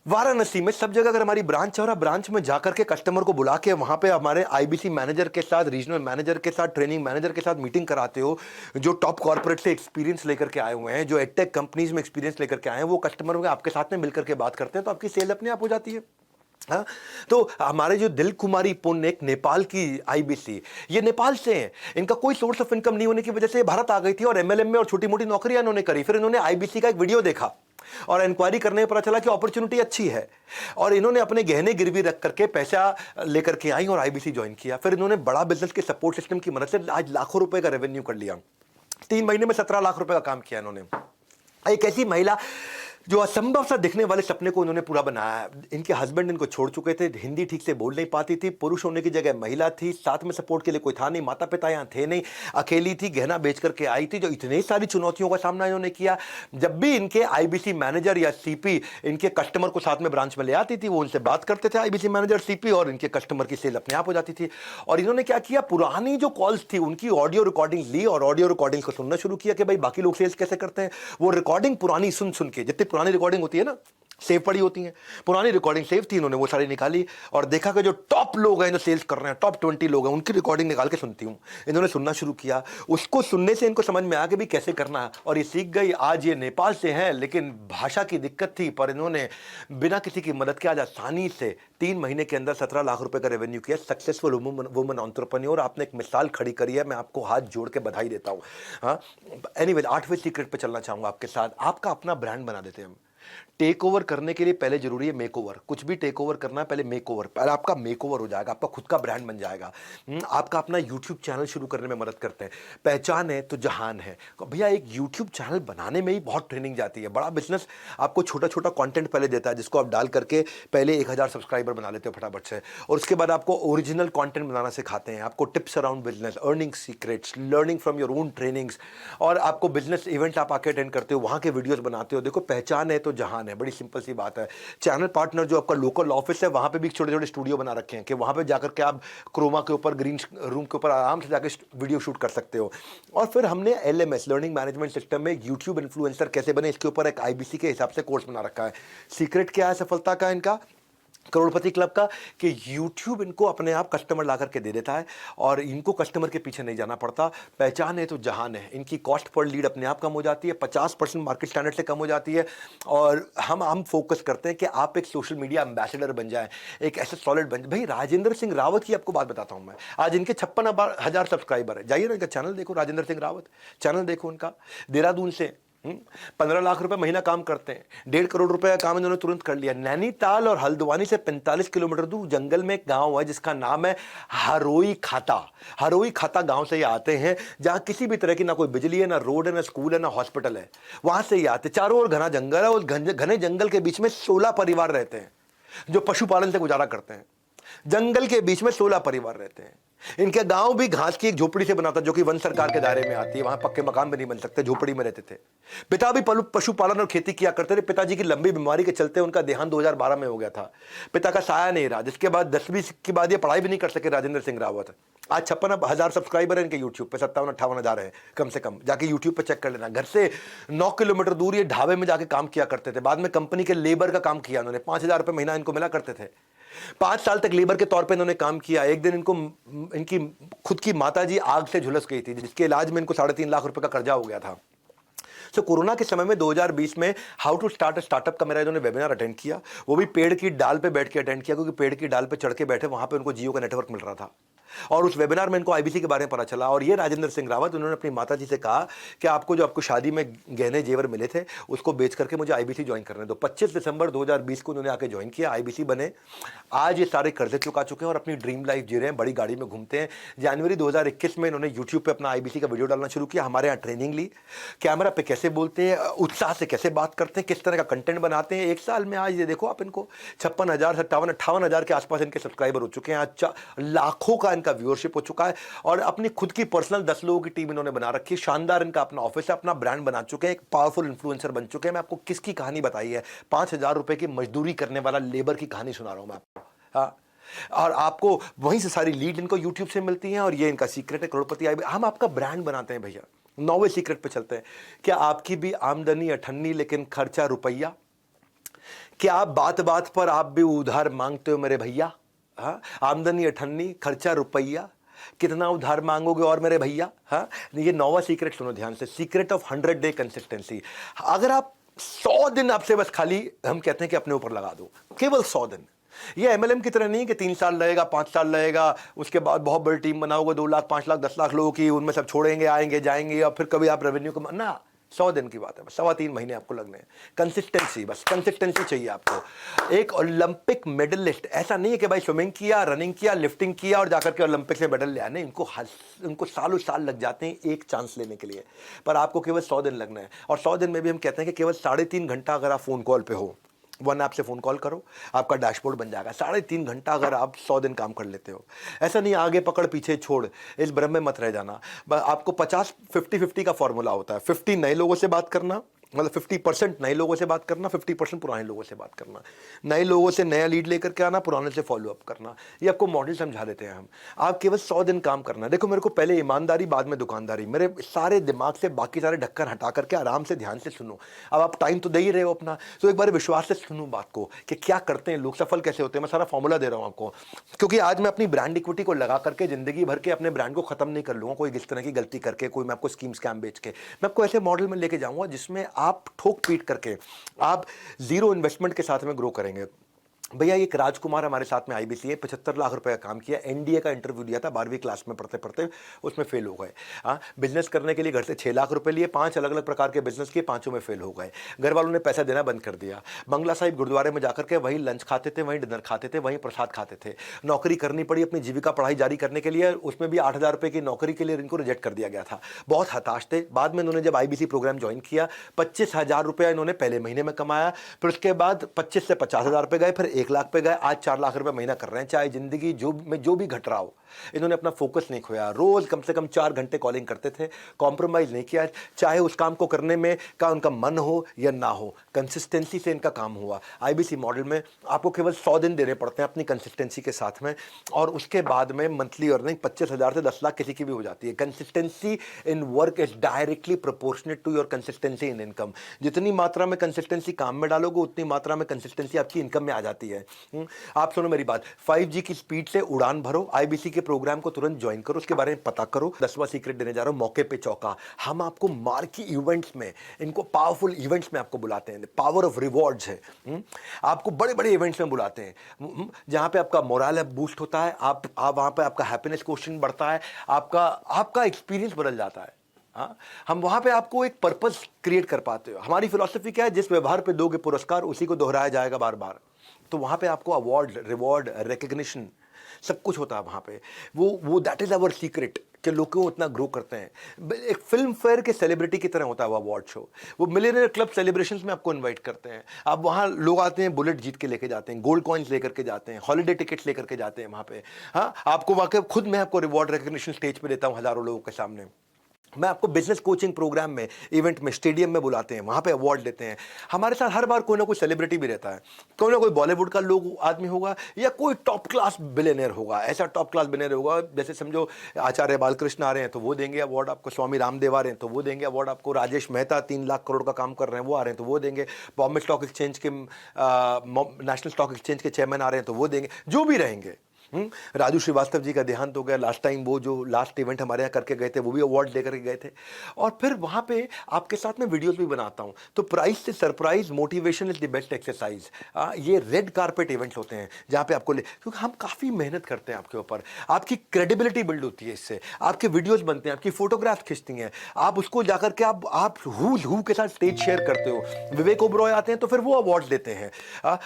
वाराणसी में, सब जगह अगर हमारी ब्रांच है और आप ब्रांच में जाकर के कस्टमर को बुला के वहाँ पे हमारे आईबीसी मैनेजर के साथ, रीजनल मैनेजर के साथ, ट्रेनिंग मैनेजर के साथ मीटिंग कराते हो, जो टॉप कॉर्पोरेट से एक्सपीरियंस लेकर के आए हुए हैं, जो एडटेक कंपनीज में एक्सपीरियंस लेकर के आए हैं, वो कस्टमर में आपके साथ में मिलकर के बात करते हैं, तो आपकी सेल अपने आप हो जाती है। हाँ, तो हमारे जो दिल कुमारी पुण्य, एक नेपाल की आईबीसी, ये नेपाल से हैं, इनका कोई सोर्स ऑफ इनकम नहीं होने की वजह से भारत आ गई थी और एमएलएम में और छोटी मोटी नौकरियां इन्होंने करी। फिर इन्होंने आईबीसी का एक वीडियो देखा और इंक्वायरी करने में पता चला कि अपॉर्चुनिटी अच्छी है, और इन्होंने अपने गहने गिरवी रख करके पैसा लेकर के आई और आईबीसी ज्वाइन किया। फिर इन्होंने बड़ा बिजनेस के सपोर्ट सिस्टम की मदद से आज लाखों रुपए का रेवेन्यू कर लिया। 3 महीने में 17 लाख रुपए का काम किया इन्होंने। एक ऐसी महिला जो असंभव सा दिखने वाले सपने को उन्होंने पूरा बनाया। इनके हस्बैंड इनको छोड़ चुके थे, हिंदी ठीक से बोल नहीं पाती थी, पुरुष होने की जगह महिला थी, साथ में सपोर्ट के लिए कोई था नहीं, माता पिता यहाँ थे नहीं, अकेली थी, गहना बेच करके आई थी। जो इतनी सारी चुनौतियों का सामना इन्होंने किया, जब भी इनके आईबीसी मैनेजर या सीपी इनके कस्टमर को साथ में ब्रांच में ले आती थी, वो उनसे बात करते थे आईबीसी मैनेजर, सीपी, और इनके कस्टमर की सेल अपने आप हो जाती थी। और इन्होंने क्या किया, पुरानी जो कॉल्स थी उनकी ऑडियो रिकॉर्डिंग ली और ऑडियो रिकॉर्डिंग को सुनना शुरू किया कि भाई बाकी लोग सेल्स कैसे करते हैं। वो रिकॉर्डिंग पुरानी सुन सुन के, जितनी पुरानी रिकॉर्डिंग होती है ना, सेव पड़ी होती हैं, पुरानी रिकॉर्डिंग सेव थी, इन्होंने वो सारी निकाली और देखा कि जो टॉप लोग हैं जो सेल्स कर रहे हैं, टॉप 20 लोग हैं, उनकी रिकॉर्डिंग निकाल के सुनती हूँ। इन्होंने सुनना शुरू किया, उसको सुनने से इनको समझ में आ कि भी कैसे करना है, और ये सीख गई। आज ये नेपाल से हैं, लेकिन भाषा की दिक्कत थी, पर इन्होंने बिना किसी की मदद के आज आसानी से 3 महीने के अंदर 17 लाख रुपए का रेवेन्यू किया। सक्सेसफुल वुमन एंटरप्रेन्योर, आपने एक मिसाल खड़ी करी है, मैं आपको हाथ जोड़ के बधाई देता हूँ। हाँ, एनीवे 8वें सीक्रेट पे चलना चाहूँगा आपके साथ। आपका अपना ब्रांड बना देते हैं हम। टेक ओवर करने के लिए पहले जरूरी है मेक ओवर। कुछ भी टेक ओवर करना है, पहले मेक ओवर, पहले आपका मेक ओवर हो जाएगा, आपका खुद का ब्रांड बन जाएगा। आपका अपना यूट्यूब चैनल शुरू करने में मदद करते हैं। पहचान है तो जहान है। भैया एक यूट्यूब चैनल बनाने में ही बहुत ट्रेनिंग जाती है। बड़ा बिजनेस आपको छोटा छोटा कंटेंट पहले देता है, जिसको आप डाल करके पहले 1000 सब्सक्राइबर बना लेते हो फटाफट से, और उसके बाद आपको ओरिजिनल कंटेंट बनाना सिखाते हैं, आपको tips around business, earning secrets, learning from your own trainings, और आपको बिजनेस इवेंट आप आके अटेंड करते हो, वहाँ के वीडियोस बनाते हो। देखो, पहचान है तो जहान है, बड़ी सिंपल सी बात है। चैनल पार्टनर जो आपका लोकल ऑफिस है, वहाँ पे भी छोटे छोटे स्टूडियो बना रखे हैं कि वहाँ पे जाकर के आप क्रोमा के ऊपर, ग्रीन रूम के ऊपर आराम से जाकर वीडियो शूट कर सकते हो। और फिर हमने LMS, लर्निंग मैनेजमेंट सिस्टम में यूट्यूब इन्फ्लुएंसर कैसे बने, इसके ऊपर एक IBC के हिसाब से कोर्स बना रखा है। सीक्रेट क्या है सफलता का इनका, करोड़पति क्लब का, कि YouTube इनको अपने आप कस्टमर ला करके दे देता है और इनको कस्टमर के पीछे नहीं जाना पड़ता। पहचान है तो जहान है। इनकी कॉस्ट पर लीड अपने आप कम हो जाती है, 50% मार्केट स्टैंडर्ड से कम हो जाती है। और हम फोकस करते हैं कि आप एक सोशल मीडिया एम्बेसडर बन जाए, एक ऐसे सॉलिड बन जाए। भाई राजेंद्र सिंह रावत की आपको बात बताता हूँ मैं, आज इनके 56,000 सब्सक्राइबर है। जाइए ना इनका चैनल देखो, राजेंद्र सिंह रावत चैनल देखो उनका, देहरादून से 15 लाख रुपए महीना काम करते हैं, 1.5 करोड़ रुपए का काम इन्होंने तुरंत कर लिया। नैनीताल और हल्द्वानी से 45 किलोमीटर दूर जंगल में एक गांव है जिसका नाम है हरोई खाता। हरोई खाता गांव से ये आते हैं, जहां किसी भी तरह की ना कोई बिजली है, ना रोड है, ना स्कूल है, ना हॉस्पिटल है। वहां से ये आते, चारों ओर घना जंगल है, उस घने जंगल के बीच में 16 परिवार रहते हैं जो पशुपालन से गुजारा करते हैं। जंगल के बीच में 16 परिवार रहते हैं। इनके गांव भी घास की एक झोपड़ी से बना था, जो कि वन सरकार के दायरे में आती है। वहां पक्के मकान भी नहीं बन सकते, झोपड़ी में रहते थे। पिता भी पशुपालन और खेती किया करते थे। पिताजी की लंबी बीमारी के चलते उनका देहांत 2012 में हो गया था। पिता का साया नहीं रहा, जिसके बाद 10वीं के बाद ये पढ़ाई भी नहीं कर सके राजेंद्र सिंह रावत। आज 56,000 सब्सक्राइबर है इनके यूट्यूब पे, 57-58 है कम से कम। जाके यूट्यूब पे चेक कर लेना। घर से 9 किलोमीटर दूर ये ढाबे में जाके काम किया करते थे। बाद में कंपनी के लेबर का काम किया उन्होंने, 5,000 रुपये महीना इनको मिला करते थे। 5 साल तक लेबर के तौर पे इन्होंने काम किया। एक दिन इनको इनकी खुद की माताजी आग से झुलस गई थी, जिसके इलाज में इनको 3.5 लाख रुपए का कर्जा हो गया था। तो कोरोना के समय में 2020 में how to start a startup का मेरा इन्होंने वेबिनार अटेंड किया। वो भी पेड़ की डाल पे बैठ के अटेंड किया, क्योंकि पेड़ की डाल पे चढ़ के बैठे, वहां पे उनको जियो का नेटवर्क मिल रहा था। और उस वेबिनार में इनको IBC के बारे में पता चला। और ये राजेंद्र सिंह रावत, उन्होंने अपनी माता जी से कहा कि आपको जो आपको शादी में गहने जेवर मिले थे, उसको बेच करके मुझे IBC ज्वाइन करने दो। 25 दिसंबर 2020 को उन्होंने आके ज्वाइन किया, IBC बने। आज ये सारे कर्जे चुका चुके हैं और अपनी ड्रीम लाइफ जी रहे हैं, बड़ी गाड़ी में घूमते हैं। जनवरी 2021 में इन्होंने यूट्यूब पे अपना IBC का वीडियो डालना शुरू किया। हमारे यहाँ ट्रेनिंग ली, कैमरा पे कैसे बोलते हैं, उत्साह से कैसे बात करते हैं, किस तरह का कंटेंट बनाते हैं। 1 साल में आज ये देखो आप, इनको 56,000, 57-58 के आसपास इनके सब्सक्राइबर हो चुके हैं। आज लाखों का इनका व्यूअरशिप हो चुका है। और अपनी खुद की पर्सनल 10 लोगों की टीम इन्होंने बना रखी है। शानदार इनका अपना ऑफिस है, अपना ब्रांड बना चुके हैं, एक पावरफुल इन्फ्लुएंसर बन चुके हैं। मैं आपको किसकी कहानी बताई है? 5,000 रुपए की मजदूरी करने वाला लेबर की कहानी सुना रहा हूं मैं आपको। हाँ, और आपको वहीं से सारी लीड इनको यूट्यूब से मिलती है। और ये इनका सीक्रेट है, करोड़पति हम आपका ब्रांड बनाते हैं भैया। 9वें सीक्रेट पे चलते हैं। क्या आपकी भी आमदनी अठन्नी लेकिन खर्चा रुपया? क्या आप बात बात पर आप भी उधार मांगते हो मेरे भैया? हाँ, आमदनी अठन्नी, खर्चा रुपया, कितना उधार मांगोगे और मेरे भैया? हाँ, ये 9वां सीक्रेट सुनो ध्यान से, सीक्रेट ऑफ 100 डे कंसिस्टेंसी। अगर आप 100 दिन आपसे बस खाली हम कहते हैं कि अपने ऊपर लगा दो, केवल 100 दिन। ये MLM की तरह नहीं है कि 3 साल लगेगा, 5 साल लगेगा, उसके बाद बहुत बड़ी टीम बनाओगे, 2 लाख, 5 लाख, 10 लाख लोगों की, उनमें सब छोड़ेंगे, आएंगे जाएंगे और फिर कभी आप रेवेन्यू कमा ना। 100 दिन की बात है, बस 3.25 महीने आपको लगने हैं। कंसिस्टेंसी, बस कंसिस्टेंसी चाहिए आपको। एक ओलंपिक मेडलिस्ट ऐसा नहीं है कि भाई स्विमिंग किया, रनिंग किया, लिफ्टिंग किया और जाकर के ओलंपिक में मेडल ले आने। इनको सालों साल लग जाते हैं एक चांस लेने के लिए, पर आपको केवल 100 दिन लगना है। और 100 दिन में भी हम कहते हैं कि केवल 3.5 घंटा अगर आप फोन कॉल पे हो, वन ऐप से फोन कॉल करो, आपका डैशबोर्ड बन जाएगा। 3.5 घंटा अगर आप 100 दिन काम कर लेते हो, ऐसा नहीं आगे पकड़ पीछे छोड़, इस भ्रम में मत रह जाना। आपको 50-50 का फॉर्मूला होता है। 50 नए लोगों से बात करना, मतलब 50% नए लोगों से बात करना, 50% पुराने लोगों से बात करना। नए लोगों से नया लीड लेकर के आना, पुराने से फॉलो अप करना। ये आपको मॉडल समझा देते हैं हम। आप केवल 100 दिन काम करना। देखो, मेरे को पहले ईमानदारी, बाद में दुकानदारी। मेरे सारे दिमाग से बाकी सारे ढक्कन हटा करके आराम से ध्यान से सुनो। अब आप टाइम तो दे ही रहे हो अपना, तो एक बार विश्वास से सुनो बात को कि क्या करते हैं लोग, सफल कैसे होते हैं। मैं सारा फॉर्मूला दे रहा हूं आपको, क्योंकि आज मैं अपनी ब्रांड इक्विटी को लगा करके जिंदगी भर के अपने ब्रांड को खत्म नहीं कर लूंगा कोई इस तरह की गलती करके, कोई मैं आपको स्कीम स्कैम बेच के। मैं आपको ऐसे मॉडल में लेके जाऊंगा जिसमें आप ठोक पीट करके आप 0 इन्वेस्टमेंट के साथ में ग्रो करेंगे। भैया एक राजकुमार हमारे साथ में IBC है, 75 लाख रुपए का काम किया, NDA का इंटरव्यू दिया था, 12वीं क्लास में पढ़ते पढ़ते उसमें फेल हो गए। हाँ, बिजनेस करने के लिए घर से 6 लाख रुपए लिए, 5 अलग अलग प्रकार के बिजनेस किए, 5 में फेल हो गए। घर वालों ने पैसा देना बंद कर दिया। बंगला साहिब गुरुद्वारे में जाकर के वहीं लंच खाते थे, वहीं डिनर खाते थे, वहीं प्रसाद खाते थे। नौकरी करनी पड़ी अपनी जीविका पढ़ाई जारी करने के लिए, उसमें भी 8,000 रुपये की नौकरी के लिए इनको रिजेक्ट कर दिया गया था। बहुत हताश थे। बाद में इन्होंने जब IBC प्रोग्राम ज्वाइन किया, 25,000 रुपया इन्होंने पहले महीने में कमाया। फिर उसके बाद 25 से 50,000 रुपये गए, फिर 1 लाख पे गए, आज 4 लाख रुपए महीना कर रहे हैं, चाहे जिंदगी जो भी घट रहा हो। इन्होंने अपना फोकस नहीं खोया, रोज कम से कम 4 घंटे कॉलिंग करते थे, कॉम्प्रोमाइज नहीं किया, चाहे उस काम को करने में का उनका मन हो या ना हो, कंसिस्टेंसी से इनका काम हुआ। आईबीसी मॉडल में आपको केवल 100 दिन देने पड़ते हैं अपनी कंसिस्टेंसी के साथ में, और उसके बाद में मंथली अर्निंग 25,000 से 10 लाख किसी की भी हो जाती है। Consistency in work is directly proportionate to your consistency in income. जितनी मात्रा में कंसिस्टेंसी काम में डालोगे, उतनी मात्रा में कंसिस्टेंसी आपकी इनकम में आ जाती है। आप सुनो मेरी बात, 5G की स्पीड से उड़ान भरो, आईबीसी के प्रोग्राम को तुरंत ज्वाइन करो, उसके बारे में पता करो। 10वां सीक्रेट देने जा रहा हूं, मौके पे चौका। हम आपको मार्की इवेंट्स में, इनको पावरफुल इवेंट्स में आपको बुलाते हैं, पावर ऑफ रिवॉर्ड्स है। आपको बड़े बड़े इवेंट्स में बुलाते हैं, जहां पे आपका मोरल बूस्ट होता है, आप वहां पे आपका हैप्पीनेस क्वोशिएंट बढ़ता है, आपका एक्सपीरियंस बदल जाता है। हाँ, हम वहां पे आपको एक पर्पस क्रिएट कर पाते हो। हमारी फिलॉसफी क्या है, जिस व्यवहार पे दोगे पुरस्कार, उसी को दोहराया जाएगा बार बार। तो वहां पे आपको अवार्ड, रिवॉर्ड, रिकग्निशन सब कुछ होता है वहां पे। वो दैट इज आवर सीक्रेट कि लोग क्यों इतना ग्रो करते हैं। एक फिल्म फेयर के सेलिब्रिटी की तरह होता है वो अवार्ड शो। वो मिलियनेयर क्लब सेलिब्रेशंस में आपको इनवाइट करते हैं, आप वहाँ लोग आते हैं, बुलेट जीत के लेके जाते हैं, गोल्ड कॉइन्स लेकर के जाते हैं, हॉलिडे टिकट्स लेकर के जाते हैं वहाँ पे। हाँ, आपको वाकई खुद मैं आपको रिवॉर्ड रिकग्निशन स्टेज पे देता हूँ हज़ारों लोगों के सामने। मैं आपको बिजनेस कोचिंग प्रोग्राम में, इवेंट में, स्टेडियम में बुलाते हैं, वहाँ पे अवार्ड देते हैं। हमारे साथ हर बार कोई ना कोई सेलिब्रिटी भी रहता है, कोई ना कोई बॉलीवुड का लोग आदमी होगा या कोई टॉप क्लास बिलियनियर होगा। ऐसा टॉप क्लास बिलियनियर होगा, जैसे समझो आचार्य बालकृष्ण आ रहे हैं तो वो देंगे अवार्ड आपको, स्वामी रामदेव आ रहे हैं तो वो देंगे अवार्ड आपको, राजेश मेहता 3 लाख करोड़ का काम कर रहे हैं वो आ रहे हैं तो वो देंगे, बॉम्बे स्टॉक एक्सचेंज के नेशनल स्टॉक एक्सचेंज के चेयरमैन आ रहे हैं तो वो देंगे, जो भी रहेंगे। राजू श्रीवास्तव जी का देहांत हो गया लास्ट टाइम, वो जो लास्ट इवेंट हमारे यहाँ करके गए थे, वो भी अवार्ड लेकर के गए थे। और फिर वहाँ पे आपके साथ में वीडियोस भी बनाता हूँ। तो प्राइस से surprise, motivation is the best exercise. ये रेड कारपेट इवेंट्स होते हैं जहाँ पे आपको क्योंकि हम काफ़ी मेहनत करते हैं आपके ऊपर, आपकी क्रेडिबिलिटी बिल्ड होती है इससे, आपके वीडियोज़ बनते हैं, आपकी फोटोग्राफ खींचती हैं, आप उसको जाकर के आप हू के साथ स्टेज शेयर करते हो। विवेक ओबरॉय आते हैं तो फिर वो अवार्ड देते हैं,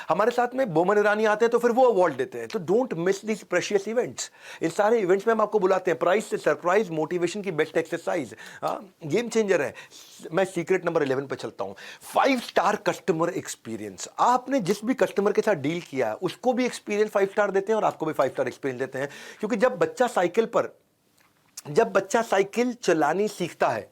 हमारे साथ में बोमन ईरानी आते हैं तो फिर वो अवार्ड देते हैं। तो don't miss this precious events. इन सारे इवेंट्स में हम आपको बुलाते हैं, प्राइस से सरप्राइज, मोटिवेशन की बेस्ट एक्सरसाइज, गेम चेंजर है। मैं सीक्रेट नंबर 11 पे चलता हूं, 5 स्टार कस्टमर एक्सपीरियंस। आपने जिस भी कस्टमर के साथ डील किया है उसको भी एक्सपीरियंस 5 स्टार देते हैं और आपको भी 5 स्टार एक्सपीरियंस देते हैं। क्योंकि जब बच्चा साइकिल चलानी सीखता है,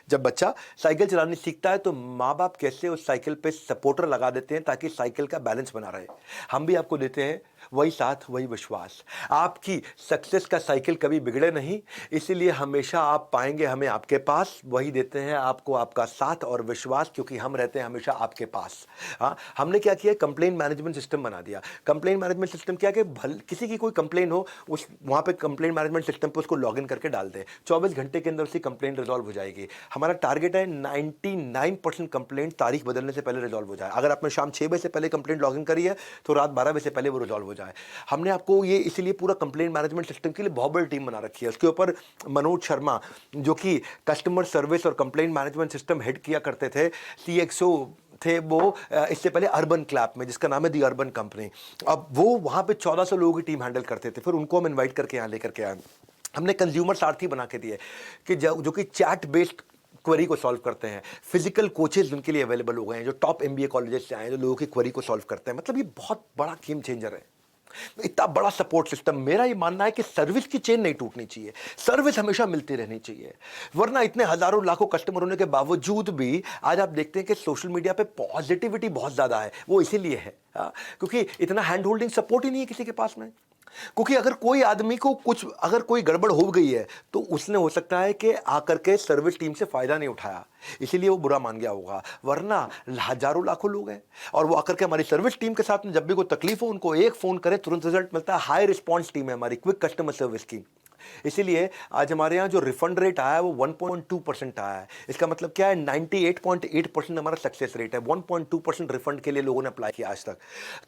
जब बच्चा साइकिल चलाने सीखता है तो माँ बाप कैसे उस साइकिल पे सपोर्टर लगा देते हैं ताकि साइकिल का बैलेंस बना रहे। हम भी आपको देते हैं वही साथ, वही विश्वास। आपकी सक्सेस का साइकिल कभी बिगड़े नहीं, इसीलिए हमेशा आप पाएंगे हमें आपके पास। वही देते हैं आपको आपका साथ और विश्वास, क्योंकि हम रहते हैं हमेशा आपके पास। हाँ, हमने क्या किया, कंप्लेन मैनेजमेंट सिस्टम बना दिया। कंप्लेन मैनेजमेंट सिस्टम क्या कि किसी की कोई कंप्लेन हो, उस वहाँ पे कंप्लेन मैनेजमेंट सिस्टम पे उसको लॉगिन करके डाल दें, 24 घंटे के अंदर उसकी कंप्लेन रिजॉल्व हो जाएगी। हमारा टारगेट है 99% कंप्लेंट तारीख बदलने से पहले रिजॉल्व हो जाए। अगर आपने शाम 6 बजे से पहले कंप्लेंट लॉगिन करी है तो रात 12 बजे से पहले वो रिजॉल्व हो जाए। हमने आपको ये इसलिए पूरा कंप्लेंट मैनेजमेंट सिस्टम के लिए बहुत बड़ी टीम बना रखी है। उसके ऊपर मनोज शर्मा, जो कि कस्टमर सर्विस और कंप्लेंट मैनेजमेंट सिस्टम हेड किया करते थे, CXO थे वो इससे पहले अर्बन क्लैप में, जिसका नाम है दी अर्बन कंपनी। अब वो वहाँ पे 1400 लोगों की टीम हैंडल करते थे। फिर उनको हम इन्वाइट करके यहाँ लेकर के आए। हमने कंज्यूमर सारथी बना के दिए कि जो कि चैट बेस्ड क्वेरी को सॉल्व करते हैं। फिजिकल कोचेज उनके लिए अवेलेबल हो गए हैं जो टॉप MBA कॉलेजेस से आए हैं, जो लोगों की क्वेरी को सॉल्व करते हैं। मतलब ये बहुत बड़ा गेम चेंजर है, इतना बड़ा सपोर्ट सिस्टम। मेरा ये मानना है कि सर्विस की चेन नहीं टूटनी चाहिए, सर्विस हमेशा मिलती रहनी चाहिए। वरना इतने हजारों लाखों कस्टमर होने के बावजूद भी आज आप देखते हैं कि सोशल मीडिया पे पॉजिटिविटी बहुत ज्यादा है। वो इसीलिए है क्योंकि इतना हैंड होल्डिंग सपोर्ट ही नहीं है किसी के पास में। क्योंकि अगर कोई आदमी को अगर कोई गड़बड़ हो गई है तो उसने हो सकता है कि आकर के सर्विस टीम से फायदा नहीं उठाया, इसीलिए वो बुरा मान गया होगा। वरना हजारों लाखों लोग हैं और वो आकर के हमारी सर्विस टीम के साथ में जब भी कोई तकलीफ हो उनको एक फोन करें, तुरंत रिजल्ट मिलता है। हाई रिस्पॉन्स टीम है हमारी, क्विक कस्टमर सर्विस की। इसीलिए आज हमारे यहाँ जो रिफंड रेट आया है वो 1.2% आया है। इसका मतलब क्या है, 98.8% हमारा सक्सेस रेट है। 1.2% रिफंड के लिए लोगों ने अप्लाई किया आज तक।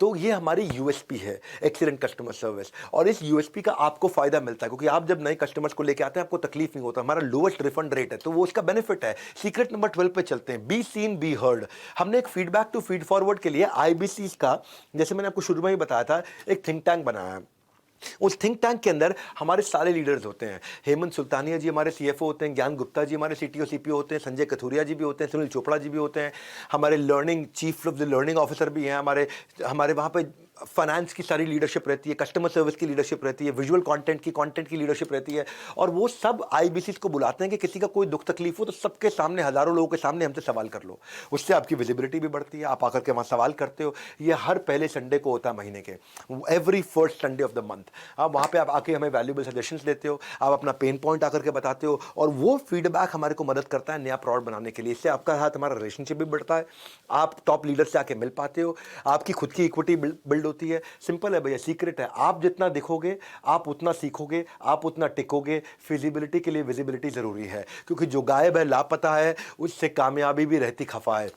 तो ये हमारी USP है, एक्सीलेंट कस्टमर सर्विस। और इस USP का आपको फायदा मिलता है क्योंकि आप जब नए कस्टमर्स को लेकर आते हैं आपको तकलीफ नहीं होता। हमारा लोएस्ट रिफंड रेट है तो वो उसका बेनिफिट है। सीक्रेट नंबर 12 पे चलते हैं, बी सीन बी हर्ड। हमने एक फीडबैक टू फीड फॉरवर्ड के लिए IBC का, जैसे मैंने आपको शुरू में ही बताया था, एक थिंक टैंक बनाया है। उस थिंक टैंक के अंदर हमारे सारे लीडर्स होते हैं। हेमंत सुल्तानिया जी हमारे CFO होते हैं, ज्ञान गुप्ता जी हमारे CTO CPO होते हैं, संजय कथुरिया जी भी होते हैं, सुनील चोपड़ा जी भी होते हैं, हमारे learning chief of the learning officer भी हैं, हमारे वहाँ पे फाइनेंस की सारी लीडरशिप रहती है, कस्टमर सर्विस की लीडरशिप रहती है, विजुअल कंटेंट की लीडरशिप रहती है, और वो सब आईबीसी को बुलाते हैं कि किसी का कोई दुख तकलीफ हो तो सबके सामने, हजारों लोगों के सामने हमसे सवाल कर लो। उससे आपकी विजिबिलिटी भी बढ़ती है, आप आकर के वहाँ सवाल करते हो। ये हर पहले संडे को होता है महीने के, every first Sunday off the month. आप वहाँ पे आप आके हमें वैल्यूएबल सजेशंस देते हो, आप अपना पेन पॉइंट आकर के बताते हो, और वो फीडबैक हमारे को मदद करता है नया प्रोडक्ट बनाने के लिए। इससे आपका साथ हमारा रिलेशनशिप भी बढ़ता है, आप टॉप लीडर से आके मिल पाते हो, आपकी खुद की इक्विटी बिल्ड होती है। सिंपल है भैया, सीक्रेट है, आप जितना दिखोगे आप उतना सीखोगे, आप उतना टिकोगे। फिजिबिलिटी के लिए विजिबिलिटी जरूरी है, क्योंकि जो गायब है, लापता है, उससे कामयाबी भी रहती खफा है,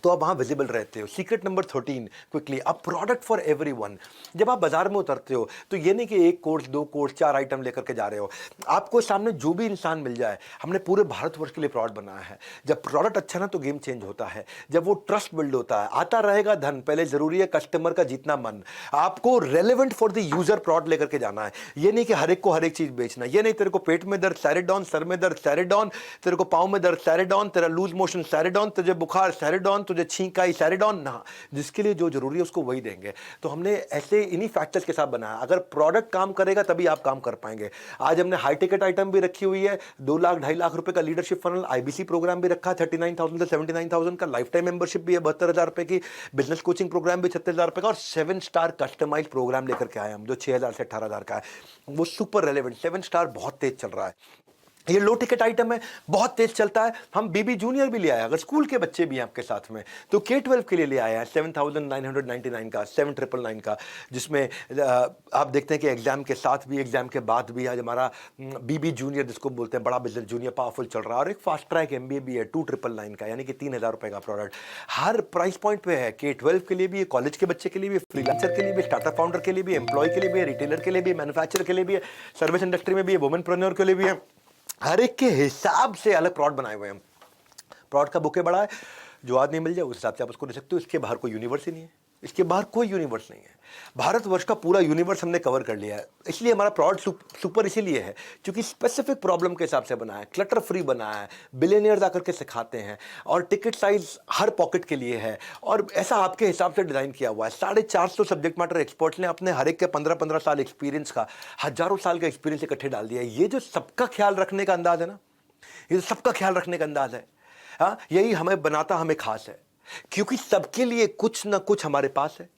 तो आप वहाँ विजिबल रहते हो। Secret number 13 quickly, a product for everyone. जब आप बाजार में उतरते हो तो ये नहीं कि एक कोर्स, दो कोर्स, 4 आइटम लेकर के जा रहे हो। आपको सामने जो भी इंसान मिल जाए, हमने पूरे भारतवर्ष के लिए प्रोडक्ट बनाया है। जब प्रोडक्ट अच्छा ना तो गेम चेंज होता है, जब वो ट्रस्ट बिल्ड होता है, आता रहेगा धन, पहले जरूरी है कस्टमर का जीतना मन। आपको relevant for the user product लेकर के जाना है। ये नहीं कि हर एक को हर एक चीज बेचना। ये नहीं तेरे को पेट में दर्द सैरिडॉन, सर में दर्द सैरिडॉन, तेरे को पाँव में दर्द सैरिडॉन, तेरा लूज मोशन सैरिडॉन, तुझे बुखार सैरिडॉन, तुझे छींक आई सैरिडॉन ना। जिसके लिए जो जरूरी है उसको वही देंगे। तो हमने ऐसे इन्हीं फैक्टर्स के साथ बनाया। अगर प्रोडक्ट काम करेगा तभी आप काम कर पाएंगे। आज हमने हाई टिकट आइटम भी रखी हुई है, 2 लाख 2.5 लाख रुपए का लीडरशिप फनल आईबीसी प्रोग्राम भी रखा है, 39,000 से 79,000 का। लाइफ टाइम मेंबरशिप भी है 72,000 रुपए की, बिजनेस कोचिंग प्रोग्राम भी 36,000 रुपए का, और 7 स्टार कस्टमाइज प्रोग्राम लेकर के आए हम, जो 6,000 से 18,000 का है। वो सुपर रेलेवेंट, 7 स्टार बहुत तेज चल रहा है। ये लो टिकट आइटम है, बहुत तेज चलता है। हम बीबी जूनियर भी ले आए, अगर स्कूल के बच्चे भी हैं आपके साथ में तो K-12 के लिए ले आए हैं 7,999 का, 7,999 का, जिसमें आप देखते हैं कि एग्जाम के साथ भी, एग्जाम के बाद भी आज हमारा बीबी जूनियर, जिसको बोलते हैं बड़ा बिजनेस जूनियर, पावरफुल चल रहा है। और एक फास्ट ट्रैक MBA भी है 2,999 का, यानी कि 3,000 रुपए का प्रोडक्ट। हर प्राइस पॉइंट पे है, K-12 के लिए भी है, कॉलेज के बच्चे के लिए भी, फ्रीलांसर के लिए भी, स्टार्टअप फाउंडर के लिए भी, एम्प्लॉय के लिए भी, रिटेलर के लिए भी, मैन्युफैक्चरर के लिए भी है, सर्विस इंडस्ट्री में भी है, वुमेनप्रेन्योर के लिए भी है। हर एक के हिसाब से अलग प्रोडक्ट बनाए हुए हैं। प्रोडक्ट का बुके बड़ा है, जो आज नहीं मिल जाए उस हिसाब से आप उसको ले सकते हो। इसके बाहर कोई यूनिवर्स ही नहीं है, इसके बाहर कोई यूनिवर्स नहीं है। भारतवर्ष का पूरा यूनिवर्स हमने कवर कर लिया है। इसलिए हमारा प्रोडक्ट सुपर इसीलिए है क्योंकि स्पेसिफिक प्रॉब्लम के हिसाब से बना है, क्लटर फ्री बना है, बिलियनियर्स आकर के सिखाते हैं, और टिकट साइज हर पॉकेट के लिए है, और ऐसा आपके हिसाब से डिजाइन किया हुआ है। 450 सब्जेक्ट मैटर एक्सपर्ट्स ने अपने हर एक के 15-15 साल एक्सपीरियंस का, हजारों साल का एक्सपीरियंस इकट्ठे डाल दिया है। ये जो सबका ख्याल रखने का अंदाज है ना, ये सबका ख्याल रखने का अंदाज है, हाँ, यही हमें बनाता हमें खास है, क्योंकि सबके लिए कुछ ना कुछ हमारे पास है।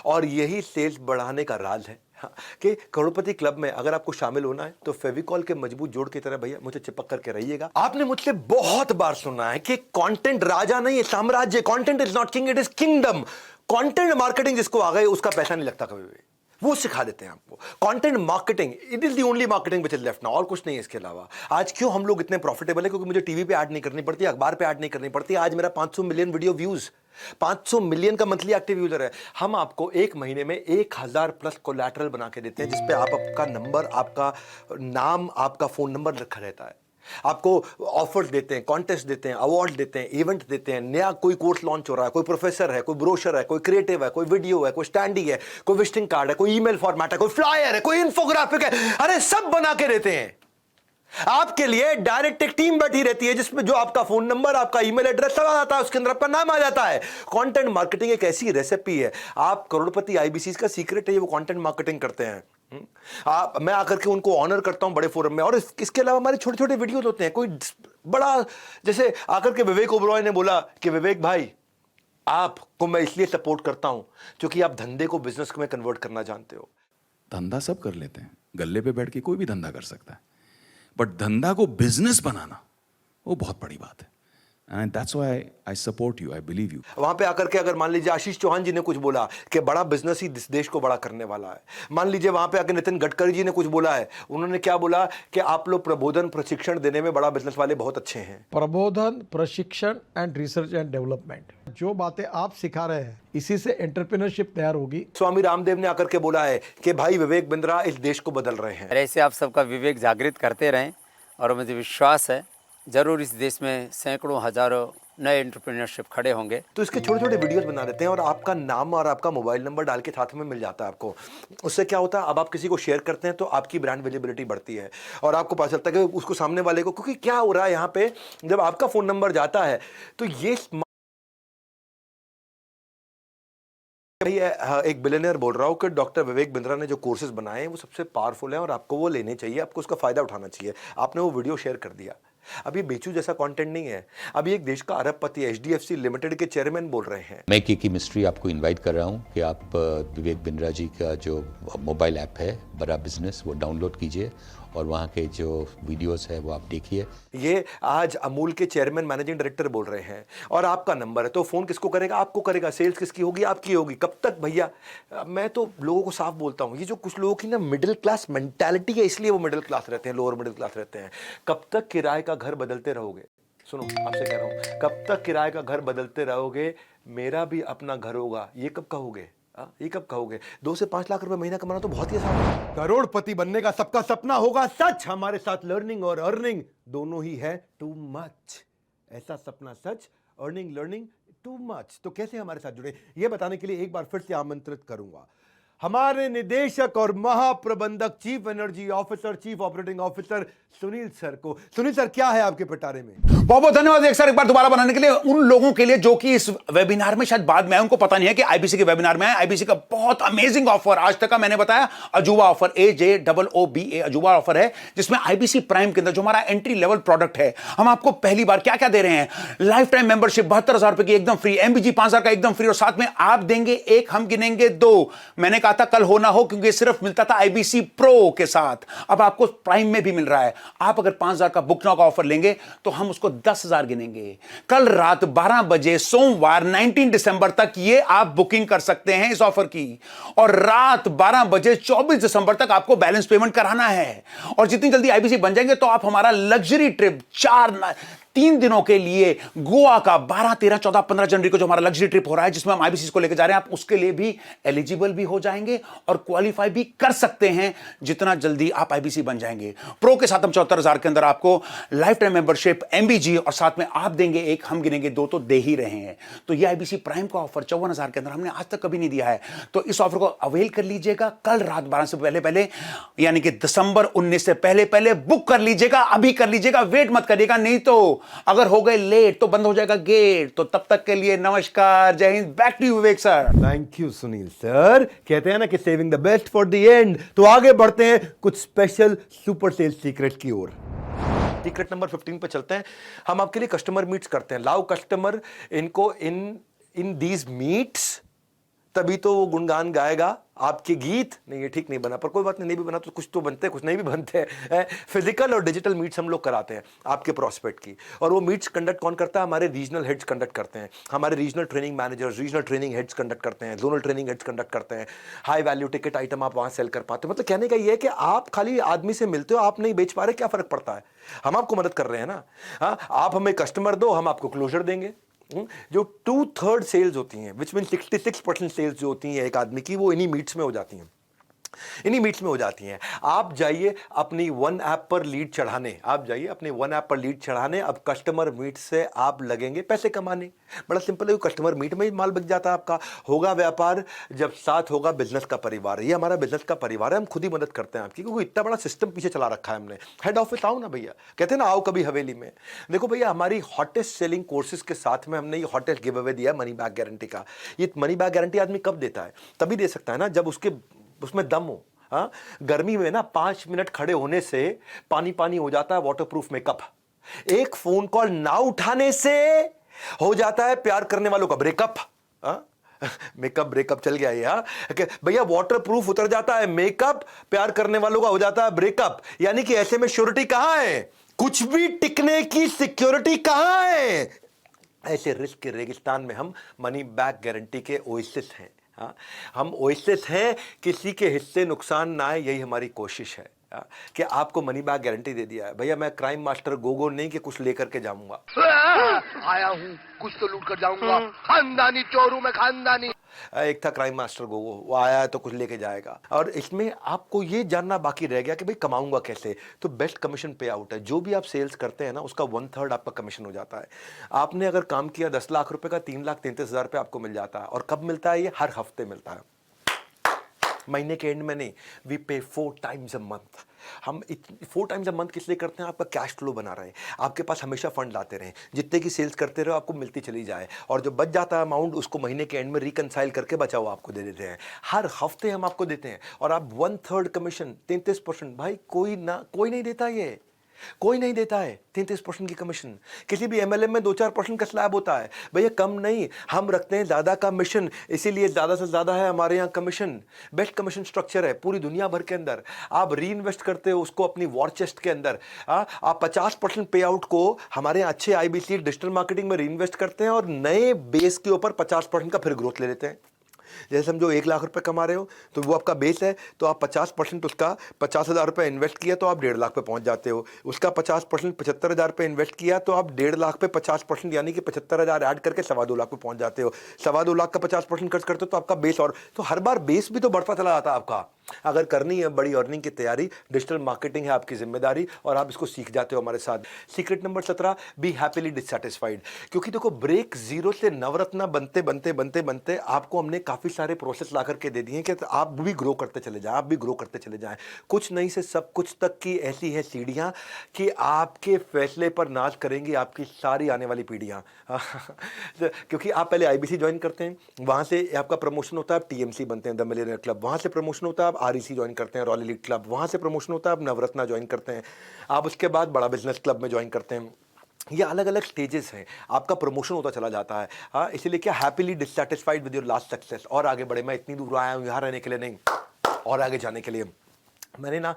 और यही सेल्स बढ़ाने का राज है, हाँ, कि करोड़पति क्लब में अगर आपको शामिल होना है तो फेविकॉल के मजबूत जोड़ की तरह भैया मुझे चिपक करके रहिएगा। आपने मुझसे बहुत बार सुना है कि कंटेंट राजा नहीं है, साम्राज्य। Content is not king, it is kingdom. Content marketing जिसको आ गए उसका पैसा नहीं लगता कभी भी, वो सिखा देते हैं आपको। Content marketing, it is the only marketing which is left now, और कुछ नहीं है इसके अलावा। आज क्यों हम लोग इतने प्रॉफिटेबल है? क्योंकि मुझे टीवी पे ऐड नहीं करनी पड़ती, अखबार पे ऐड नहीं करनी पड़ती। आज मेरा 500 मिलियन वीडियो व्यूज, 500 मिलियन का मंथली एक्टिव यूजर है। हम आपको एक महीने में 1,000 प्लस कोलैटरल बना के देते हैं, जिसपे आप आपका नंबर, आपका नाम, आपका फोन नंबर रखा रहता है। आपको ऑफर्स देते हैं, कॉन्टेस्ट देते हैं, अवार्ड देते हैं, इवेंट देते हैं। नया कोई कोर्स लॉन्च हो रहा है, कोई प्रोफेसर है, कोई ब्रोशर है, कोई क्रिएटिव है, कोई वीडियो है, कोई स्टैंडी है, कोई विजिटिंग कार्ड है, कोई ईमेल फॉर्मेट है, कोई फ्लायर है, कोई इन्फोग्राफिक है, अरे सब बना के देते हैं आपके लिए। डायरेक्ट एक टीम बैठी रहती है जिसमें जो आपका फोन नंबर, आपका ईमेल एड्रेस सब आ जाता है, उसके अंदर आपका नाम आ जाता है। कंटेंट मार्केटिंग एक ऐसी रेसिपी है, आप करोड़पति आईबीसी का सीक्रेट है, वो कंटेंट मार्केटिंग करते हैं। मैं आकर के उनको ऑनर करता हूं बड़े फोरम में। और इसके अलावा हमारे छोटे छोटे वीडियोस होते हैं, कोई बड़ा, जैसे आकर के विवेक ओबरॉय ने बोला कि विवेक भाई आपको मैं इसलिए सपोर्ट करता हूं क्योंकि आप धंधे को बिजनेस में कन्वर्ट करना जानते हो। धंधा सब कर लेते हैं, गल्ले पे बैठ के कोई भी धंधा कर सकता है, बट धंधा को बिजनेस बनाना वो बहुत बड़ी बात है। And that's why I support you, I believe you. वहां पे आकर के अगर मान लीजिए आशीष चौहान जी ने कुछ बोला कि बड़ा बिजनेस ही देश को बड़ा करने वाला है, मान लीजिए वहां पे आकर नितिन गडकरी जी ने कुछ बोला है, उन्होंने क्या बोला कि आप लोग प्रबोधन प्रशिक्षण देने में बड़ा बिजनेस वाले बहुत अच्छे हैं। प्रबोधन, प्रशिक्षण एंड रिसर्च एंड डेवलपमेंट, जो बातें आप सिखा रहे हैं इसी से एंटरप्रेन्योरशिप तैयार होगी। स्वामी रामदेव ने आकर के बोला है कि भाई विवेक बिंद्रा इस देश को बदल रहे हैं। ऐसे आप सबका विवेक जागृत करते रहें, और मुझे विश्वास है जरूर इस देश में सैकड़ों हजारों नए एंटरप्रेन्योरशिप खड़े होंगे। तो इसके छोटे छोटे वीडियोस बना देते हैं और आपका नाम और आपका मोबाइल नंबर डाल के साथ में मिल जाता है आपको। उससे क्या होता है, अब आप किसी को शेयर करते हैं तो आपकी ब्रांड विजिबिलिटी बढ़ती है और आपको पता चलता है कि उसको सामने वाले को, क्योंकि क्या हो रहा है यहाँ पे, जब आपका फोन नंबर जाता है तो ये भैया एक बिलियनर बोल रहा हूँ कि डॉक्टर विवेक बिंद्रा ने जो कोर्सेज बनाए हैं वो सबसे पावरफुल हैं और आपको वो लेने चाहिए, आपको उसका फायदा उठाना चाहिए। आपने वो वीडियो शेयर कर दिया। अब ये बेचू जैसा कंटेंट नहीं है। अभी एक देश का अरबपति एचडीएफसी लिमिटेड के चेयरमैन बोल रहे हैं। मैं की मिस्ट्री आपको इनवाइट कर रहा हूँ कि आप विवेक बिंद्रा जी का जो मोबाइल ऐप है बड़ा बिजनेस वो डाउनलोड कीजिए और वहाँ के जो वीडियोस है वो आप देखिए। ये आज अमूल के चेयरमैन मैनेजिंग डायरेक्टर बोल रहे हैं और आपका नंबर है, तो फोन किसको करेगा? आपको करेगा। सेल्स किसकी होगी? आपकी होगी। कब तक भैया? मैं तो लोगों को साफ बोलता हूँ, ये जो कुछ लोगों की ना मिडिल क्लास मेंटालिटी है, इसलिए वो मिडिल क्लास रहते हैं, लोअर मिडिल क्लास रहते हैं। कब तक किराए का घर बदलते रहोगे? सुनो, आपसे कह रहा हूँ, कब तक किराए का घर बदलते रहोगे? मेरा भी अपना घर होगा, ये कब कहोगे? ये कब कहोगे? 2 से 5 लाख रुपए महीना कमाना तो बहुत ही आसान है। करोड़पति बनने का सबका सपना होगा सच। हमारे साथ लर्निंग और अर्निंग दोनों ही है टू मच। ऐसा सपना सच, अर्निंग लर्निंग टू मच। तो कैसे हमारे साथ जुड़े, ये बताने के लिए एक बार फिर से आमंत्रित करूंगा हमारे निदेशक और महाप्रबंधक, chief energy officer, chief operating officer Sunil sir को। सुनील सर, क्या है आपके पिटारे में? बहुत बहुत धन्यवाद एक सर एक बार दोबारा बनाने के लिए। उन लोगों के लिए जो कि इस वेबिनार में शायद बाद में आए, उनको पता नहीं है कि आईबीसी के वेबिनार में आए। आईबीसी का बहुत अमेजिंग ऑफर आज तक का मैंने बताया, अजूबा ऑफर, AJOOBA अजूबा ऑफर है, जिसमें आईबीसी प्राइम के अंदर जो हमारा एंट्री लेवल प्रोडक्ट है, हम आपको पहली बार क्या क्या दे रहे हैं। लाइफ टाइम मेंबरशिप 72,000 रुपए की एकदम फ्री, MBG 5,000 का एकदम फ्री, और साथ में आप देंगे एक, हम गिनेंगे 2। मैंने कहा था कल होना हो, क्योंकि सिर्फ मिलता था आईबीसी प्रो के साथ, अब आपको प्राइम में भी मिल रहा है। आप अगर 5,000 का बुक नाउ का ऑफर लेंगे तो हम उसको 10,000 गिनेंगे। कल रात 12 बजे सोमवार 19 दिसंबर तक ये आप बुकिंग कर सकते हैं इस ऑफर की, और रात 12 बजे 24 दिसंबर तक आपको बैलेंस पेमेंट कराना है। और जितनी जल्दी आईबीसी बन जाएंगे तो आप हमारा लग्जरी ट्रिप 3 दिनों के लिए गोवा का 12, 13, 14, 15 जनवरी को जो हमारा लग्जरी ट्रिप हो रहा है, जिसमें हम आईबीसी को लेकर जा रहे हैं, आप उसके लिए भी एलिजिबल भी हो जाएंगे और क्वालिफाई भी कर सकते हैं जितना जल्दी आप आईबीसी बन जाएंगे। प्रो के साथ हम 74,000 के अंदर आपको लाइफ टाइम मेंबरशिप, MBG, और साथ में आप देंगे एक, हम गिनेंगे 2, तो दे ही रहे हैं। तो ये आईबीसी प्राइम का ऑफर 54,000 के अंदर हमने आज तक कभी नहीं दिया है। तो इस ऑफर को अवेल कर लीजिएगा। कल रात 12 से पहले यानी कि दिसंबर 19 से पहले बुक कर लीजिएगा, अभी कर लीजिएगा, वेट मत करिएगा, नहीं तो अगर हो गए लेट तो बंद हो जाएगा गेट। तो तब तक के लिए नमस्कार, जय हिंद। Back to Vivek sir. Thank you Sunil sir. कहते हैं ना कि saving the best for the end. तो आगे बढ़ते हैं कुछ स्पेशल सुपर सेल सीक्रेट की ओर। सीक्रेट नंबर 15 पे चलते हैं। हम आपके लिए कस्टमर मीट्स करते हैं। लाओ कस्टमर इनको इन दीज मीट्स, तभी तो वो गुणगान गाएगा आपके गीत। नहीं, ये ठीक नहीं बना, पर कोई बात नहीं भी बना तो कुछ तो बनते हैं, कुछ नहीं भी बनते हैं। फिजिकल और डिजिटल मीट्स हम लोग कराते हैं आपके प्रोस्पेक्ट की, और वो मीट्स कंडक्ट कौन करता है? हमारे रीजनल हेड्स कंडक्ट करते हैं। हमारे regional training managers, regional training heads conduct करते हैं, जोनल ट्रेनिंग हेड्स कंडक्ट करते हैं। हाई वैल्यू टिकट आइटम आप वहाँ सेल कर पाते हो। मतलब कहने का ये है कि आप खाली आदमी से मिलते हो, आप नहीं बेच पा रहे, क्या फर्क पड़ता है? हम आपको मदद कर रहे हैं ना। हाँ, आप हमें कस्टमर दो, हम आपको क्लोजर देंगे। जो 2/3 सेल्स होती हैं, विच मीन 66% सेल्स जो होती हैं एक आदमी की, वो इन्हीं मीट्स में हो जाती हैं। इन्हीं मीट्स में हो जाती हैं। आप जाइए अपनी वन ऐप पर लीड चढ़ाने, अब कस्टमर मीट से आप लगेंगे पैसे कमाने। बड़ा सिंपल है, कस्टमर मीट में ही माल बिक जाता है आपका। होगा व्यापार जब साथ होगा बिजनेस का परिवार। ये हमारा बिजनेस का परिवार है, हम खुद ही मदद करते हैं आपकी, क्योंकि इतना बड़ा सिस्टम पीछे चला रखा है हमने। हेड ऑफिस आओ ना भैया, कहते हैं ना आओ कभी हवेली में। देखो भैया, हमारी हॉटेस्ट सेलिंग कोर्सेज के साथ में हमने ये हॉटेस्ट गिव अवे दिया मनी बैक गारंटी का। ये मनी बैक गारंटी आदमी कब देता है? तभी दे सकता है ना जब उसमें दम हो। हाँ, गर्मी में ना 5 मिनट खड़े होने से पानी हो जाता है वाटरप्रूफ मेकअप। एक फोन कॉल ना उठाने से हो जाता है प्यार करने वालों का ब्रेकअप। मेकअप ब्रेकअप चल गया ये। भैया वाटरप्रूफ उतर जाता है मेकअप, प्यार करने वालों का हो जाता है ब्रेकअप। यानी कि ऐसे में श्योरिटी कहां है? कुछ भी टिकने की सिक्योरिटी कहां है? ऐसे रिस्क के रेगिस्तान में हम मनी बैक गारंटी के ओएसिस हैं। हाँ, हम ओएसिस हैं, किसी के हिस्से नुकसान ना आए, यही हमारी कोशिश है। कि आपको मनी बैक गारंटी दे दिया है। भैया मैं क्राइम मास्टर गोगो नहीं कि कुछ लेकर के जाऊंगा। आया हूँ, कुछ तो लूट कर जाऊंगा, खानदानी चोर हूं मैं, खानदानी। एक था क्राइम मास्टर गोगो, वो आया है तो कुछ लेके जाएगा। और इसमें आपको ये जानना बाकी रह गया कि भाई कमाऊंगा कैसे। तो बेस्ट कमीशन पे आउट है। जो भी आप सेल्स करते हैं ना, उसका 1/3 आपका कमीशन हो जाता है। आपने अगर काम किया 10 लाख रुपए का, 3,33,000 रुपये आपको मिल जाता है। और कब मिलता है ये? हर हफ्ते मिलता है। महीने के एंड में नहीं, वी पे 4 टाइम्स अ मंथ। हम 4 टाइम्स अ मंथ किस लिए करते हैं? आपका कैश फ्लो बना रहे, आपके पास हमेशा फंड लाते रहें, जितने की सेल्स करते रहो आपको मिलती चली जाए, और जो बच जाता है अमाउंट उसको महीने के एंड में रिकनसाइल करके बचा हुआ आपको दे देते हैं। हर हफ्ते हम आपको देते हैं, और आप 1/3 कमीशन 33%, भाई कोई नहीं देता, ये कोई नहीं देता है 33% की कमीशन। किसी भी एमएलएम में 2-4% का स्लैब होता है भैया, कम नहीं, हम रखते हैं ज़्यादा कमीशन, इसीलिए ज़्यादा से ज़्यादा है हमारे यहाँ कमीशन। बेस्ट कमीशन स्ट्रक्चर है पूरी दुनिया भर के अंदर। आप री इन्वेस्ट करते हो उसको अपनी वॉर चेस्ट के अंदर। आप 50% पे आउट को हमारे यहाँ अच्छे आईबीसी डिजिटल मार्केटिंग में री इन्वेस्ट करते हैं, और नए बेस के ऊपर 50% का फिर ग्रोथ ले लेते हैं। जैसे समझो 1 लाख रुपए कमा रहे हो, तो वो आपका बेस है, तो आप 50% उसका 50,000 रुपये इन्वेस्ट किया तो आप 1.5 लाख पे पहुंच जाते हो। उसका 50% 75,000 रुपये इन्वेस्ट किया तो आप 1.5 लाख पे 50% यानी कि 75,000 ऐड करके 2.25 लाख पे पहुंच जाते हो। 2.25 लाख का 50% खर्च करते हो तो आपका बेस, और तो हर बार बेस भी तो बढ़ता चला जाता है आपका। अगर करनी है बड़ी अर्निंग की तैयारी, डिजिटल मार्केटिंग है आपकी जिम्मेदारी, और आप इसको सीख जाते हो हमारे साथ। Secret number 17, B happily dissatisfied. क्योंकि देखो, ब्रेक जीरो से नवरत्न बनते बनते बनते बनते आपको हमने काफ़ी सारे प्रोसेस ला करके दे दिए कि आप भी ग्रो करते चले जाएं, आप भी ग्रो करते चले जाएं। कुछ नहीं से सब कुछ तक की ऐसी है सीढ़ियाँ कि आपके फैसले पर नाज करेंगी आपकी सारी आने वाली पीढ़ियाँ। क्योंकि आप पहले आईबीसी ज्वाइन करते हैं, वहाँ से आपका प्रमोशन होता है, आप टीएमसी बनते हैं, द मिलियनेयर क्लब। वहाँ से प्रमोशन होता है, आप आरईसी ज्वाइन करते हैं, रॉयल एलीट क्लब। वहाँ से प्रमोशन होता है, आप नवरत्ना ज्वाइन करते हैं। आप उसके बाद बड़ा बिजनेस क्लब में ज्वाइन करते हैं। ये अलग अलग स्टेजेस हैं, आपका प्रमोशन होता चला जाता है। हाँ, इसीलिए क्या happily dissatisfied with your last success. और आगे बढ़े, मैं इतनी दूर आया हूँ यहाँ रहने के लिए नहीं, और आगे जाने के लिए। मैंने ना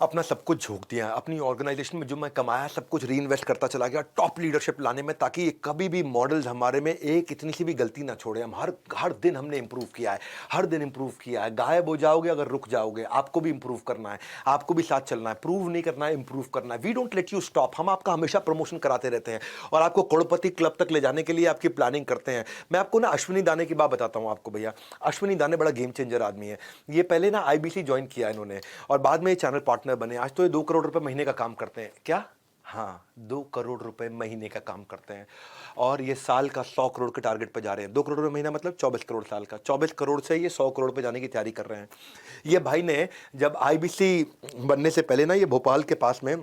अपना सब कुछ झोंक दिया, अपनी ऑर्गेनाइजेशन में जो मैं कमाया सब कुछ री इन्वेस्ट करता चला गया टॉप लीडरशिप लाने में, ताकि ये कभी भी मॉडल्स हमारे में एक इतनी सी भी गलती ना छोड़े। हम हर दिन हमने इंप्रूव किया है, हर दिन इंप्रूव किया है। गायब हो जाओगे अगर रुक जाओगे, आपको भी इंप्रूव करना है, आपको भी साथ चलना है, प्रूव नहीं करना है, इंप्रूव करना है। We don't let you stop. हम आपका हमेशा प्रमोशन कराते रहते हैं, और आपको करोड़पति क्लब तक ले जाने के लिए आपकी प्लानिंग करते हैं। मैं आपको ना अश्विनी दाने की बात बताता हूँ आपको भैया। अश्विनी दाने बड़ा गेम चेंजर आदमी है। ये पहले ना आईबीसी ज्वाइन किया इन्होंने, और बाद में ये चैनल पार्टनर बने। आज तो ये 2 करोड़ रुपए महीने का काम करते हैं। क्या? हाँ, 2 करोड़ रुपए महीने का काम करते हैं, और ये साल का 100 करोड़ के टारगेट पे जा रहे हैं। 2 करोड़ रुपए महीना मतलब 24 करोड़ साल का। 24 करोड़ से ये 100 करोड़ पे जाने की तैयारी कर रहे हैं। ये भाई ने जब आईबीसी बनने से पहले ना, ये भोपाल के पास में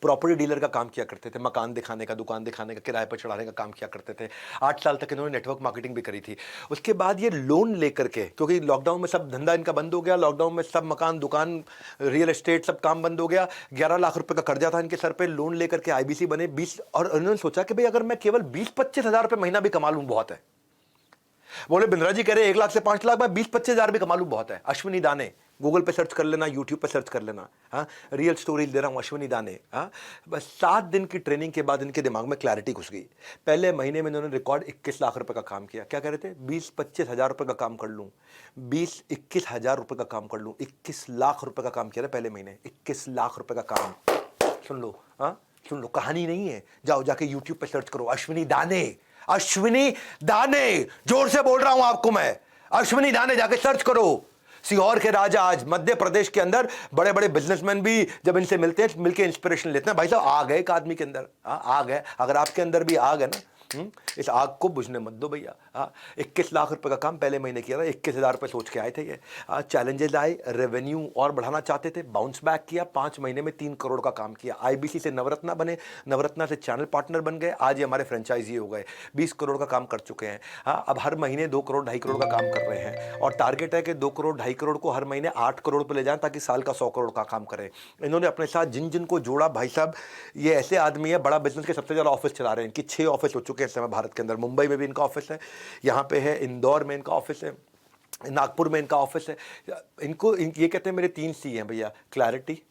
प्रॉपर्टी डीलर का काम किया करते थे, मकान दिखाने का, दुकान दिखाने का, किराए पर चढ़ाने का काम किया करते थे। 8 साल तक इन्होंने नेटवर्क मार्केटिंग भी करी थी। उसके बाद ये लोन लेकर के, क्योंकि लॉकडाउन में सब धंधा इनका बंद हो गया, लॉकडाउन में सब मकान, दुकान, रियल एस्टेट सब काम बंद हो गया। 11 लाख रुपए का कर्जा था इनके सर पे, लोन लेकर के आईबीसी बने। 20, और इन्होंने सोचा कि भाई अगर मैं केवल 20-25 हज़ार रुपये महीना भी कमा लूँ बहुत है। बोले बिंद्रा जी कह रहे 1 लाख से 5 लाख, मैं 20-25 हज़ार भी कमा लूँ बहुत है। अश्विनी दाने गूगल पे सर्च कर लेना, यूट्यूब पे सर्च कर लेना। हाँ, रियल स्टोरीज दे रहा हूँ, अश्विनी दाने। हाँ, बस 7 दिन की ट्रेनिंग के बाद इनके दिमाग में क्लैरिटी घुस गई। पहले महीने में इन्होंने रिकॉर्ड 21 लाख रुपए का काम किया। क्या कह रहे थे? 20-25 हज़ार रुपये का काम कर लूँ, 20-21 हज़ार रुपये का काम कर लूँ। 21 लाख रुपये का काम किया था पहले महीने। 21 लाख रुपये का काम। सुन लो, हाँ सुन लो, कहानी नहीं है। जाओ जाके यूट्यूब पे सर्च करो, अश्विनी दाने, अश्विनी दाने, जोर से बोल रहा हूं आपको मैं, अश्विनी दाने जाके सर्च करो। सीहोर के राजा आज मध्य प्रदेश के अंदर बड़े बड़े बिजनेसमैन भी जब इनसे मिलते हैं, मिलके इंस्पिरेशन लेते हैं। भाई साहब आग है एक आदमी के अंदर, आग है। अगर आपके अंदर भी आग है ना, इस आग को बुझने मत दो भैया। 21 लाख रुपए का काम पहले महीने किया था। 21,000 रुपये सोच के आए थे ये। चैलेंजेस आए, रेवेन्यू और बढ़ाना चाहते थे, बाउंस बैक किया। 5 महीने में 3 करोड़ का काम किया। आईबीसी से नवरत्ना बने, नवरत्ना से चैनल पार्टनर बन गए। आज ये हमारे फ्रेंचाइजी हो गए, 20 करोड़ का काम कर चुके हैं। अब हर महीने 2 करोड़ 2.5 करोड़ का काम कर रहे हैं, और टारगेट है कि 2 करोड़ 2.5 करोड़ को हर महीने 8 करोड़ पर ले जाएं, ताकि साल का 100 करोड़ का काम करें। इन्होंने अपने साथ जिन जिन को जोड़ा, भाई साहब ये ऐसे आदमी है, बड़ा बिजनेस के सबसे ज़्यादा ऑफिस चला रहे हैं। इनकी 6 ऑफिस हो चुके हैं इस समय भारत के अंदर। मुंबई में भी इनका ऑफिस है, यहाँ पे है, इंदौर में इनका ऑफिस है, नागपुर में इनका ऑफिस है। इनको ये कहते हैं मेरे 3 सी हैं भैया, क्लैरिटी,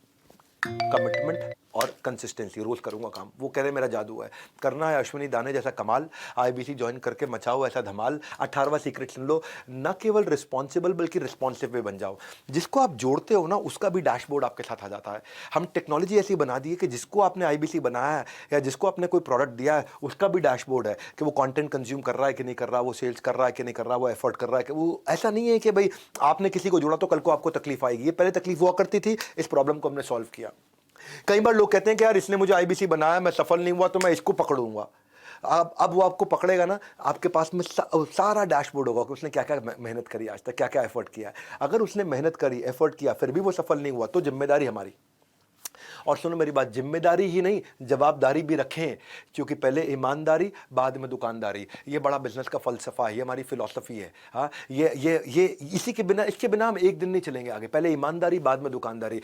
कमिटमेंट और कंसिस्टेंसी। रोज करूंगा काम, वो कह रहे मेरा जादू है। करना है अश्विनी दाने जैसा कमाल, आईबीसी ज्वाइन करके मचाओ ऐसा धमाल। 18वां सीक्रेट सुन लो, न केवल रिस्पॉन्सिबल बल्कि रिस्पॉन्सिव भी बन जाओ। जिसको आप जोड़ते हो ना, उसका भी डैशबोर्ड आपके साथ आ जाता है। हम टेक्नोलॉजी ऐसी बना दी है कि जिसको आपने आईबीसी बनाया है या जिसको आपने कोई प्रोडक्ट दिया है, उसका भी डैशबोर्ड है कि वो कंटेंट कंज्यूम कर रहा है कि नहीं कर रहा, वो सेल्स कर रहा है कि नहीं कर रहा, वो एफर्ट कर रहा है कि वो। ऐसा नहीं है कि भाई आपने किसी को जोड़ा तो कल को आपको तकलीफ आएगी। ये पहले तकलीफ हुआ करती थी, इस प्रॉब्लम को हमने सॉल्व किया। कई बार लोग कहते हैं कि यार इसने मुझे आईबीसी बनाया, मैं सफल नहीं हुआ तो मैं इसको पकड़ूंगा। अब वो आपको पकड़ेगा ना, आपके पास में सारा डैशबोर्ड होगा कि उसने क्या क्या मेहनत करी आज तक, क्या क्या एफर्ट किया है। अगर उसने मेहनत करी, एफर्ट किया, फिर भी वो सफल नहीं हुआ, तो जिम्मेदारी हमारी। और सुनो मेरी बात, जिम्मेदारी ही नहीं जवाबदारी भी रखें, क्योंकि पहले ईमानदारी बाद में दुकानदारी, ये बड़ा बिजनेस का फलसफा है, ये हमारी फिलॉसफी है। हाँ, ये इसी के बिना, इसके बिना हम एक दिन नहीं चलेंगे आगे। पहले ईमानदारी बाद में दुकानदारी।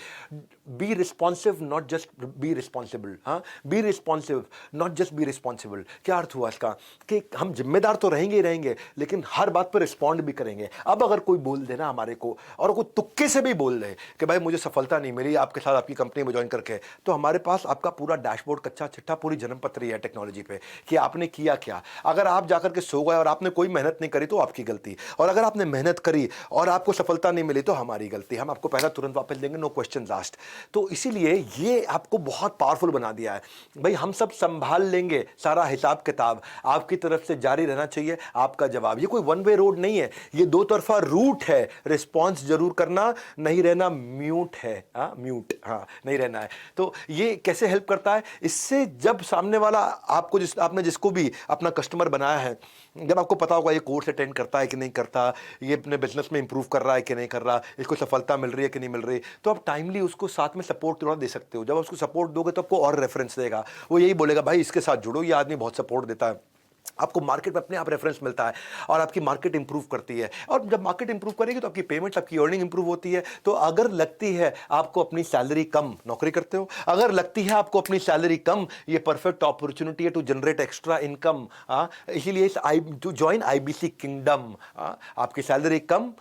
Be responsive not just be responsible. हाँ, be responsive not just be responsible. क्या अर्थ हुआ इसका कि हम जिम्मेदार तो रहेंगे ही रहेंगे, लेकिन हर बात पर रिस्पॉन्ड भी करेंगे। अब अगर कोई बोल दे ना हमारे को, और कोई तुक्के से भी बोल दे कि भाई मुझे सफलता नहीं मिली आपके साथ, आपकी कंपनी में ज्वाइन करके, तो हमारे पास आपका पूरा डैशबोर्ड, कच्चा चिट्ठा, पूरी जन्मपत्री है टेक्नोलॉजी पे कि आपने किया क्या। अगर आप जाकर के सो गए और आपने कोई मेहनत नहीं करी तो आपकी गलती, और अगर आपने मेहनत करी और आपको सफलता नहीं मिली तो हमारी गलती। हम आपको पैसा तुरंत वापस देंगे, नो क्वेश्चन आस्क्ड। तो इसीलिए ये आपको बहुत पावरफुल बना दिया है। भाई हम सब संभाल लेंगे सारा हिसाब किताब, आपकी तरफ से जारी रहना चाहिए आपका जवाब। ये कोई वन वे रोड नहीं है, ये दो तरफा रूट है। रिस्पॉन्स जरूर करना, नहीं रहना म्यूट है। हाँ, म्यूट, हाँ, नहीं रहना है। तो ये कैसे हेल्प करता है? इससे जब सामने वाला आपको, आपने जिसको भी अपना कस्टमर बनाया है, जब आपको पता होगा ये कोर्स अटेंड करता है कि नहीं करता, ये अपने बिजनेस में इंप्रूव कर रहा है कि नहीं कर रहा, इसको सफलता मिल रही है कि नहीं मिल रही, तो आप टाइमली उसको साथ में सपोर्ट थोड़ा दे सकते हो। जब उसको सपोर्ट दोगे तो आपको और रेफरेंस देगा, वो यही बोलेगा भाई इसके साथ जुड़ो, ये आदमी बहुत सपोर्ट देता है। आपको मार्केट में अपने आप रेफरेंस मिलता है और आपकी मार्केट इंप्रूव करती है। और जब मार्केट इंप्रूव करेगी तो आपकी पेमेंट्स, आपकी अर्निंग इंप्रूव होती है। तो अगर लगती है आपको अपनी सैलरी कम, नौकरी करते हो, अगर लगती है आपको अपनी सैलरी कम, ये परफेक्ट अपॉर्चुनिटी है टू जनरेट एक्स्ट्रा इनकम। इसीलिए टू ज्वाइन आईबीसी किंगडम। आपकी salary come,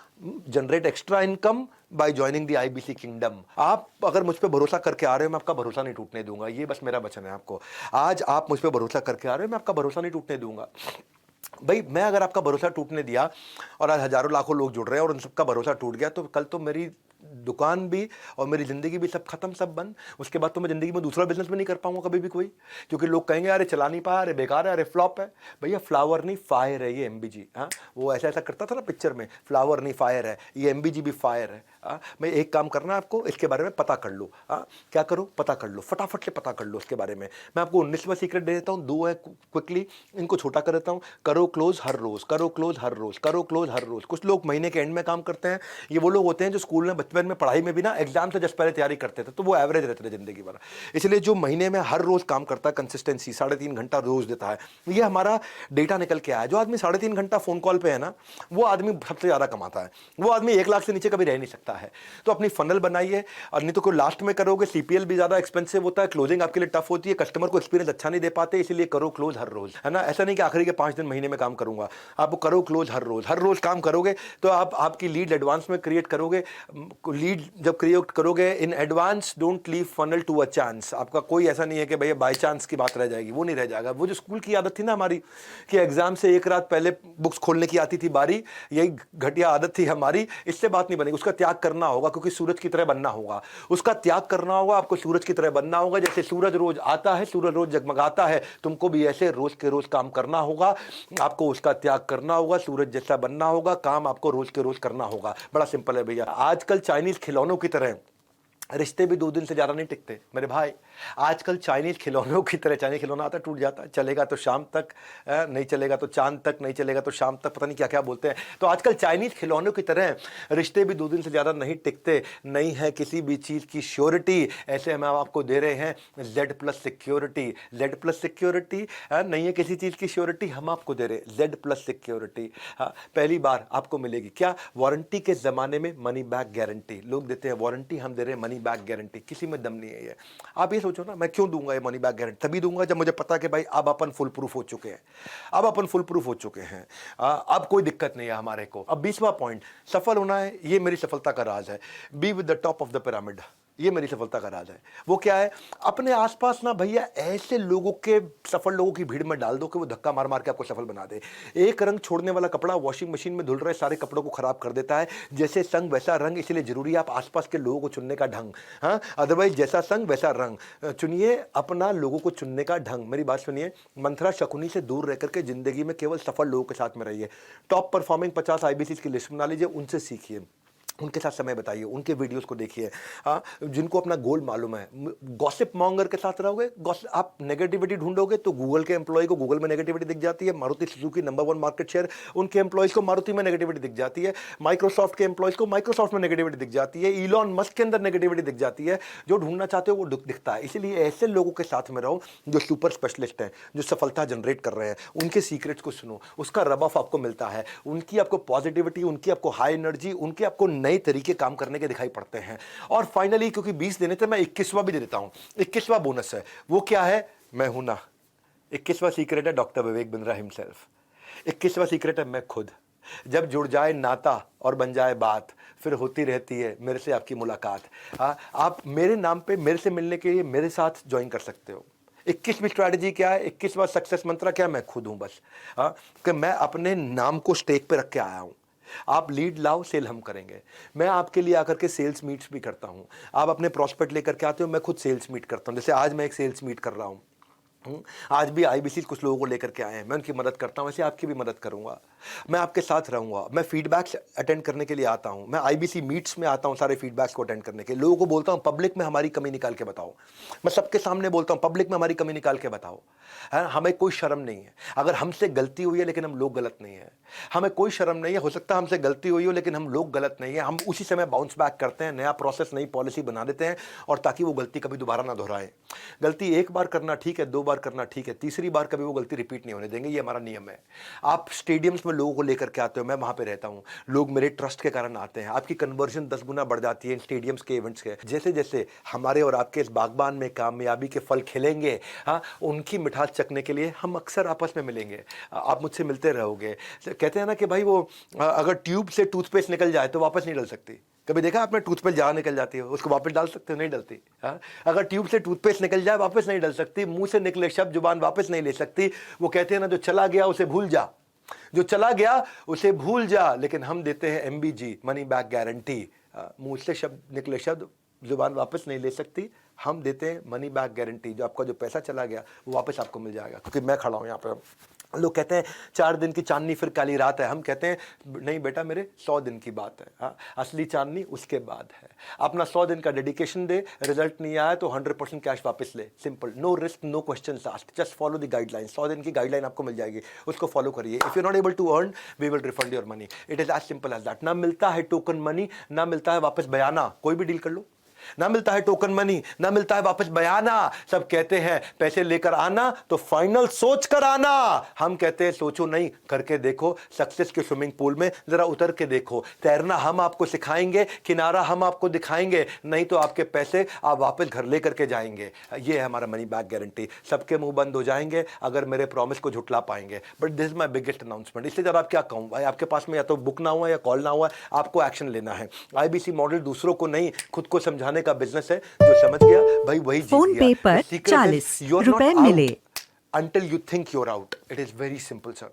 generate extra income by joining the IBC kingdom. आप अगर मुझ पे भरोसा करके आ रहे हो, मैं आपका भरोसा नहीं टूटने दूंगा। ये बस मेरा वचन है आपको। आज आप मुझ पे भरोसा करके आ रहे हो, मैं आपका भरोसा नहीं टूटने दूंगा। भाई मैं अगर आपका भरोसा टूटने दिया और आज हजारों लाखों लोग जुड़ रहे हैं और उन सबका भरोसा टूट गया, तो कल तो मेरी दुकान भी और मेरी ज़िंदगी भी सब खत्म, सब बंद। उसके बाद तो मैं ज़िंदगी में दूसरा बिजनेस भी नहीं कर पाऊंगा कभी भी कोई, क्योंकि लोग कहेंगे अरे चला नहीं पाया, अरे बेकार है, अरे फ्लॉप है। भैया फ्लावर नहीं फायर है ये एमबीजी। हाँ, वो ऐसा ऐसा करता था ना पिक्चर में, फ्लावर नहीं फायर है, ये एमबीजी भी फायर है। मैं एक काम करना है आपको, इसके बारे में पता कर लो। क्या करो? पता कर लो, फटाफट से पता कर लो उसके बारे में। मैं आपको 19वां सीक्रेट दे देता हूँ, 2 है क्विकली, इनको छोटा कर देता हूँ। करो क्लोज हर रोज, करो क्लोज हर रोज, करो क्लोज हर रोज। कुछ लोग महीने के एंड में काम करते हैं, ये वो लोग होते हैं जो स्कूल में बचपन में पढ़ाई में भी ना एग्जाम से जस्ट पहले तैयारी करते थे, तो वो एवरेज रहते थे जिंदगी भर। इसलिए जो महीने में हर रोज काम करता है, कंसिस्टेंसी 3.5 घंटा रोज देता है, ये हमारा डेटा निकल के आया। जो आदमी 3.5 घंटा फोन कॉल पे है ना, वो आदमी सबसे ज्यादा कमाता है। वो आदमी 1 लाख से नीचे कभी रह नहीं सकता है। तो अपनी फनल बनाइए, और नहीं तो कोई लास्ट में करोगे, सीपीएल भी ज्यादा एक्सपेंसिव होता है, क्लोजिंग आपके लिए टफ होती है, कस्टमर को एक्सपीरियंस अच्छा नहीं दे पाते। इसलिए करो क्लोज हर रोज, है ना। ऐसा नहीं कि आखिरी के 5 दिन महीने में काम करूंगा, आप करो क्लोज हर रोज काम करोगे तो आप आपकी लीड एडवांस में क्रिएट करोगे। लीड जब क्रिएट करोगे in advance, don't leave funnel to a chance. आपका कोई ऐसा नहीं है कि भैया बाय चांस की बात रह जाएगी, वो नहीं रह जाएगा। वो जो स्कूल की आदत थी ना हमारी, कि एग्जाम से 1 रात पहले बुक्स खोलने की आती थी बारी, यही घटिया आदत थी हमारी। इससे बात नहीं बनेगी, उसका त्याग करना होगा, क्योंकि सूरज की तरह बनना होगा। उसका त्याग करना होगा, आपको सूरज की तरह बनना होगा। जैसे सूरज रोज आता है, सूरज रोज जगमगाता है, तुमको भी ऐसे रोज के रोज काम करना होगा। आपको उसका त्याग करना होगा, सूरज जैसा बनना होगा, काम आपको रोज के रोज करना होगा। बड़ा सिंपल है भैया। आजकल चाइनीज खिलौनों की तरह रिश्ते भी 2 दिन से ज़्यादा नहीं टिकते मेरे भाई। आजकल चाइनीज़ खिलौनों की तरह, चाइनीज़ खिलौना आता है टूट जाता है, चलेगा तो शाम तक, नहीं चलेगा तो चांद तक, नहीं चलेगा तो शाम तक, पता नहीं क्या क्या बोलते हैं। तो आजकल चाइनीज़ खिलौनों की तरह रिश्ते भी 2 दिन से ज़्यादा नहीं टिकते। नहीं है किसी भी चीज़ की श्योरिटी, ऐसे हम आपको दे रहे हैं Z+ सिक्योरिटी। Z+ सिक्योरिटी नहीं है किसी चीज़ की श्योरिटी, हम आपको दे रहे हैं Z+ सिक्योरिटी। हाँ, पहली बार आपको मिलेगी क्या? वारंटी के ज़माने में मनी बैक गारंटी। लोग देते हैं वारंटी, हम दे रहे हैं मनी बैक गारंटी। किसी में दम नहीं है ये। आप ये सोचो ना, मैं क्यों दूंगा ये मनी बैक गारंटी? तभी दूंगा जब मुझे पता कि भाई अब अपन फुल प्रूफ हो चुके हैं, अब अपन फुल प्रूफ हो चुके हैं, अब कोई दिक्कत नहीं है हमारे को। अब 20वां पॉइंट, सफल होना है, ये मेरी सफलता का राज है। Be with the top of the pyramid, ये मेरी सफलता का राज है। वो क्या है? अपने आसपास ना भैया ऐसे लोगों के, सफल लोगों की भीड़ में डाल दो कि वो धक्का मार मार के आपको सफल बना दे। एक रंग छोड़ने वाला कपड़ा वॉशिंग मशीन में धुल रहे सारे कपड़ों को खराब कर देता है। जैसे संग वैसा रंग, इसलिए जरूरी है आप आसपास के लोगों को चुनने का ढंग। हाँ, अदरवाइज जैसा संग वैसा रंग। चुनिए अपना लोगों को चुनने का ढंग। मेरी बात सुनिए, मंत्रा शकुनी से दूर रह करके जिंदगी में केवल सफल लोगों के साथ में रहिए। टॉप परफॉर्मिंग 50 IBC की लिस्ट बना लीजिए, उनसे सीखिए। उनके साथ समय बताइए, उनके वीडियोस को देखिए। हाँ, जिनको अपना गोल मालूम है, गॉसिप मॉन्गर के साथ रहोगे, आप नेगेटिविटी ढूंढोगे तो गूगल के एम्प्लॉय को गूगल में नेगेटिविटी दिख जाती है, Maruti Suzuki number 1 market share, उनके एम्प्लॉयज को मारुति में नेगेटिविटी दिख जाती है, माइक्रोसॉफ्ट के एम्प्लॉयज को माइक्रोसॉफ्ट में नेगेटिविटी दिख जाती है, इलॉन मस्क के अंदर नेगेटिविटी दिख जाती है। जो ढूंढना चाहते हो वो दिखता है। इसीलिए ऐसे लोगों के साथ में रहो जो सुपर स्पेशलिस्ट हैं, जो सफलता जनरेट कर रहे हैं, उनके सीक्रेट्स को सुनो, उसका रब ऑफ आपको मिलता है, उनकी आपको पॉजिटिविटी, उनकी आपको हाई एनर्जी, उनके आपको नए तरीके काम करने के दिखाई पड़ते हैं। और फाइनली क्योंकि 20 देने थे, मैं 21वां भी दे देता हूं। 21वां बोनस है, वो क्या है? मैं हूं ना। 21वां सीक्रेट है doctor Vivek Bindra himself. 21वां secret है मैं खुद। जब जुड़ जाए नाता और बन जाए बात, फिर होती रहती है मेरे से आपकी मुलाकात। आप मेरे नाम पे मेरे से मिलने के लिए मेरे साथ ज्वाइन कर सकते हो। 21वीं स्ट्रैटेजी क्या है? 21वां सक्सेस मंत्र क्या है? मैं खुद हूं बस। कि मैं अपने नाम को स्टेक पे रख के आया हूं। आप लीड लाओ, सेल हम करेंगे। मैं आपके लिए आकर के सेल्स मीट्स भी करता हूं। आप अपने प्रॉस्पेक्ट लेकर के आते हो, मैं खुद सेल्स मीट करता हूं। जैसे आज मैं एक सेल्स मीट कर रहा हूं, आज भी आईबीसी कुछ लोगों को लेकर के आए हैं, मैं उनकी मदद करता हूं, वैसे आपकी भी मदद करूंगा। मैं आपके साथ रहूंगा। मैं फीडबैक्स अटेंड करने के लिए आता हूं। मैं आईबीसी मीट्स में आता हूं सारे फीडबैक्स को अटेंड करने के। लोगों को बोलता हूं पब्लिक में हमारी कमी निकाल के बताओ। मैं सबके सामने बोलता हूं पब्लिक में हमारी कमी निकाल के बताओ। है, हमें कोई शर्म नहीं है। अगर हमसे गलती हुई है लेकिन हम लोग गलत नहीं है, हमें कोई शर्म नहीं है। हो सकता है हमसे गलती हुई हो लेकिन हम लोग गलत नहीं है। हम उसी समय बाउंस बैक करते हैं, नया प्रोसेस, नई पॉलिसी बना देते हैं, और ताकि वो गलती कभी दोबारा ना दोहराएं। गलती एक बार करना ठीक है, 2 बार करना ठीक है, तीसरी बार कभी वो गलती रिपीट नहीं होने देंगे। ये हमारा नियम है। आप स्टेडियम्स में लोगों को लेकर के आते हो, मैं वहां पे रहता हूं, लोग मेरे ट्रस्ट के कारण आते हैं। आपकी कन्वर्जन 10 गुना बढ़ जाती है इन स्टेडियम्स के इवेंट्स के। जैसे जैसे हमारे और आपके इस बागबान में कामयाबी के फल खिलेंगे, उनकी मिठास चखने के लिए हम अक्सर आपस में मिलेंगे। आप मुझसे मिलते रहोगे। कहते हैं ना कि भाई वो अगर ट्यूब से टूथपेस्ट निकल जाए तो वापस नहीं डल सकती। कभी देखा आपने टूथपेस्ट जहाँ निकल जाती है उसको वापस डाल सकते हो? नहीं डलती। अगर ट्यूब से टूथपेस्ट निकल जाए वापस नहीं डल सकती। मुंह से निकले शब्द जुबान वापस नहीं ले सकती। वो कहते हैं ना, जो चला गया उसे भूल जा, जो चला गया उसे भूल जा। लेकिन हम देते हैं MBG, मनी बैक गारंटी। मुंह से शब्द निकले शब्द जुबान वापस नहीं ले सकती। हम देते हैं मनी बैक गारंटी। जो आपका जो पैसा चला गया वो वापस आपको मिल जाएगा, क्योंकि मैं खड़ा हूं यहाँ पे। लोग कहते हैं 4 दिन की चांदनी फिर काली रात है। हम कहते हैं नहीं बेटा, मेरे 100 दिन की बात है। असली चांदनी उसके बाद है। अपना 100 दिन का डेडिकेशन दे, रिजल्ट नहीं आया तो 100% कैश वापस ले। Simple, no risk, no question asked, just follow the guideline. 100 दिन की गाइडलाइन आपको मिल जाएगी, उसको फॉलो करिए। If you not able to earn, we will refund your money. It is as simple as that. ना मिलता है टोकन मनी, ना मिलता है वापस बयाना। कोई भी डील कर लो, ना मिलता है टोकन मनी, ना मिलता है वापस बयाना। सब कहते हैं पैसे लेकर आना तो फाइनल सोच कर आना। हम कहते हैं सोचो नहीं, करके देखो। सक्सेस के स्विमिंग पूल में जरा उतर के देखो। तैरना हम आपको सिखाएंगे, किनारा हम आपको दिखाएंगे, नहीं तो आपके पैसे आप वापस घर लेकर के जाएंगे। ये है हमारा मनी बैक गारंटी। सबके मुंह बंद हो जाएंगे अगर मेरे प्रॉमिस को झुटला पाएंगे। But this is my biggest announcement. इसलिए जब आप क्या कहूं भाई, आपके पास में या तो बुक ना हुआ या कॉल ना हुआ, आपको एक्शन लेना है। आईबीसी मॉडल दूसरों को नहीं, खुद को समझाने का बिजनेस है। जो समझ गया भाई वही जीत गया। फोन पे पर 40 रुपए मिले until you think you're out. It is very simple, sir.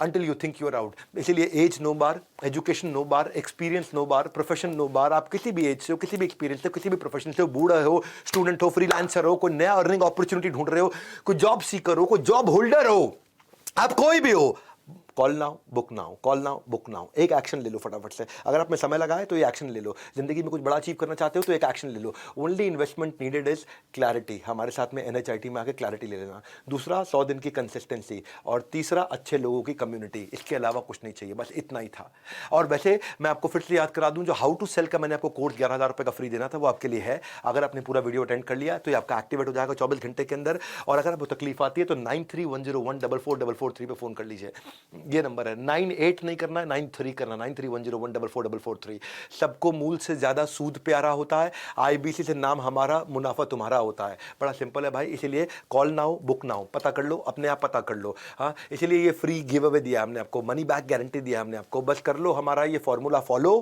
Until you think you're out. इसलिए एज नो बार, एजुकेशन नो बार, एक्सपीरियंस नो बार, प्रोफेशन नो बार। आप किसी भी एज से हो, किसी भी एक्सपीरियंस से, किसी भी प्रोफेशन से हो, बूढ़ा हो, स्टूडेंट हो, फ्रीलांसर हो, कोई नया अर्निंग अपॉर्चुनिटी ढूंढ रहे हो, कोई जॉब सीकर हो, कोई जॉब होल्डर हो, आप कोई भी हो, call now book now, call now book now. एक एक्शन ले लो फटाफट से। अगर आप में समय लगा है तो ये एक्शन ले लो। जिंदगी में कुछ बड़ा अचीव करना चाहते हो तो एक एक्शन ले लो। Only investment needed is clarity. हमारे साथ में NHIT में आके क्लैरिटी ले लेना। दूसरा 100 दिन की कंसिस्टेंसी, और तीसरा अच्छे लोगों की कम्युनिटी। इसके अलावा कुछ नहीं चाहिए, बस इतना ही था। और वैसे मैं आपको फिर से याद करा दूं, जो हाउ टू सेल का मैंने आपको कोर्स 11,000 रुपये का फ्री देना था वो आपके लिए है। अगर आपने पूरा वीडियो अटेंड कर लिया तो ये आपका एक्टिवेट हो जाएगा 24 घंटे के अंदर। और अगर आपको तकलीफ आती है तो 9310144443 पे फोन कर लीजिए। ये नंबर है। 98 नहीं करना है, 93 करना, 9310144443। सबको मूल से ज्यादा सूद प्यारा होता है। आईबीसी से नाम हमारा, मुनाफा तुम्हारा होता है। बड़ा सिंपल है भाई। इसीलिए कॉल नाउ बुक नाउ, पता कर लो, अपने आप पता कर लो। हाँ, इसीलिए ये फ्री गिव अवे दिया हमने आपको, मनी बैक गारंटी दिया हमने आपको। बस कर लो हमारा ये फॉर्मूला फॉलो,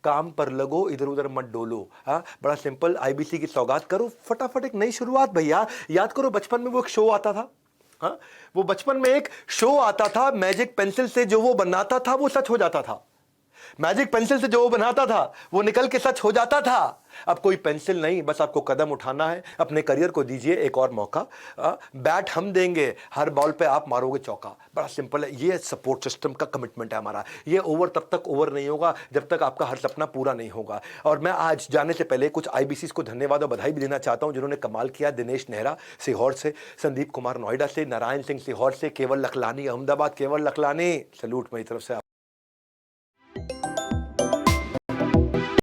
काम पर लगो, इधर उधर मत डोलो। हाँ, बड़ा सिंपल। आईबीसी की सौगात करो, फटाफट एक नई शुरुआत। भैया याद करो, बचपन में वो एक शो आता था। हाँ, वो बचपन में एक शो आता था, मैजिक पेंसिल से जो वो बनाता था वो सच हो जाता था। मैजिक पेंसिल से जो वो बनाता था वो निकल के सच हो जाता था। अब कोई पेंसिल नहीं, बस आपको कदम उठाना है, अपने करियर को दीजिए एक और मौका। बैट हम देंगे, हर बॉल पे आप मारोगे चौका। बड़ा सिंपल है, ये सपोर्ट सिस्टम का कमिटमेंट है हमारा। ये ओवर तब तक ओवर नहीं होगा जब तक आपका हर सपना पूरा नहीं होगा। और मैं आज जाने से पहले कुछ IBCs को धन्यवाद और बधाई भी देना चाहता हूं जिन्होंने कमाल किया। दिनेश नेहरा सीहोर से, संदीप कुमार नोएडा से, नारायण सिंह सीहोर से, केवल लखलानी अहमदाबाद। केवल लखलानी, सैल्यूट मेरी तरफ से।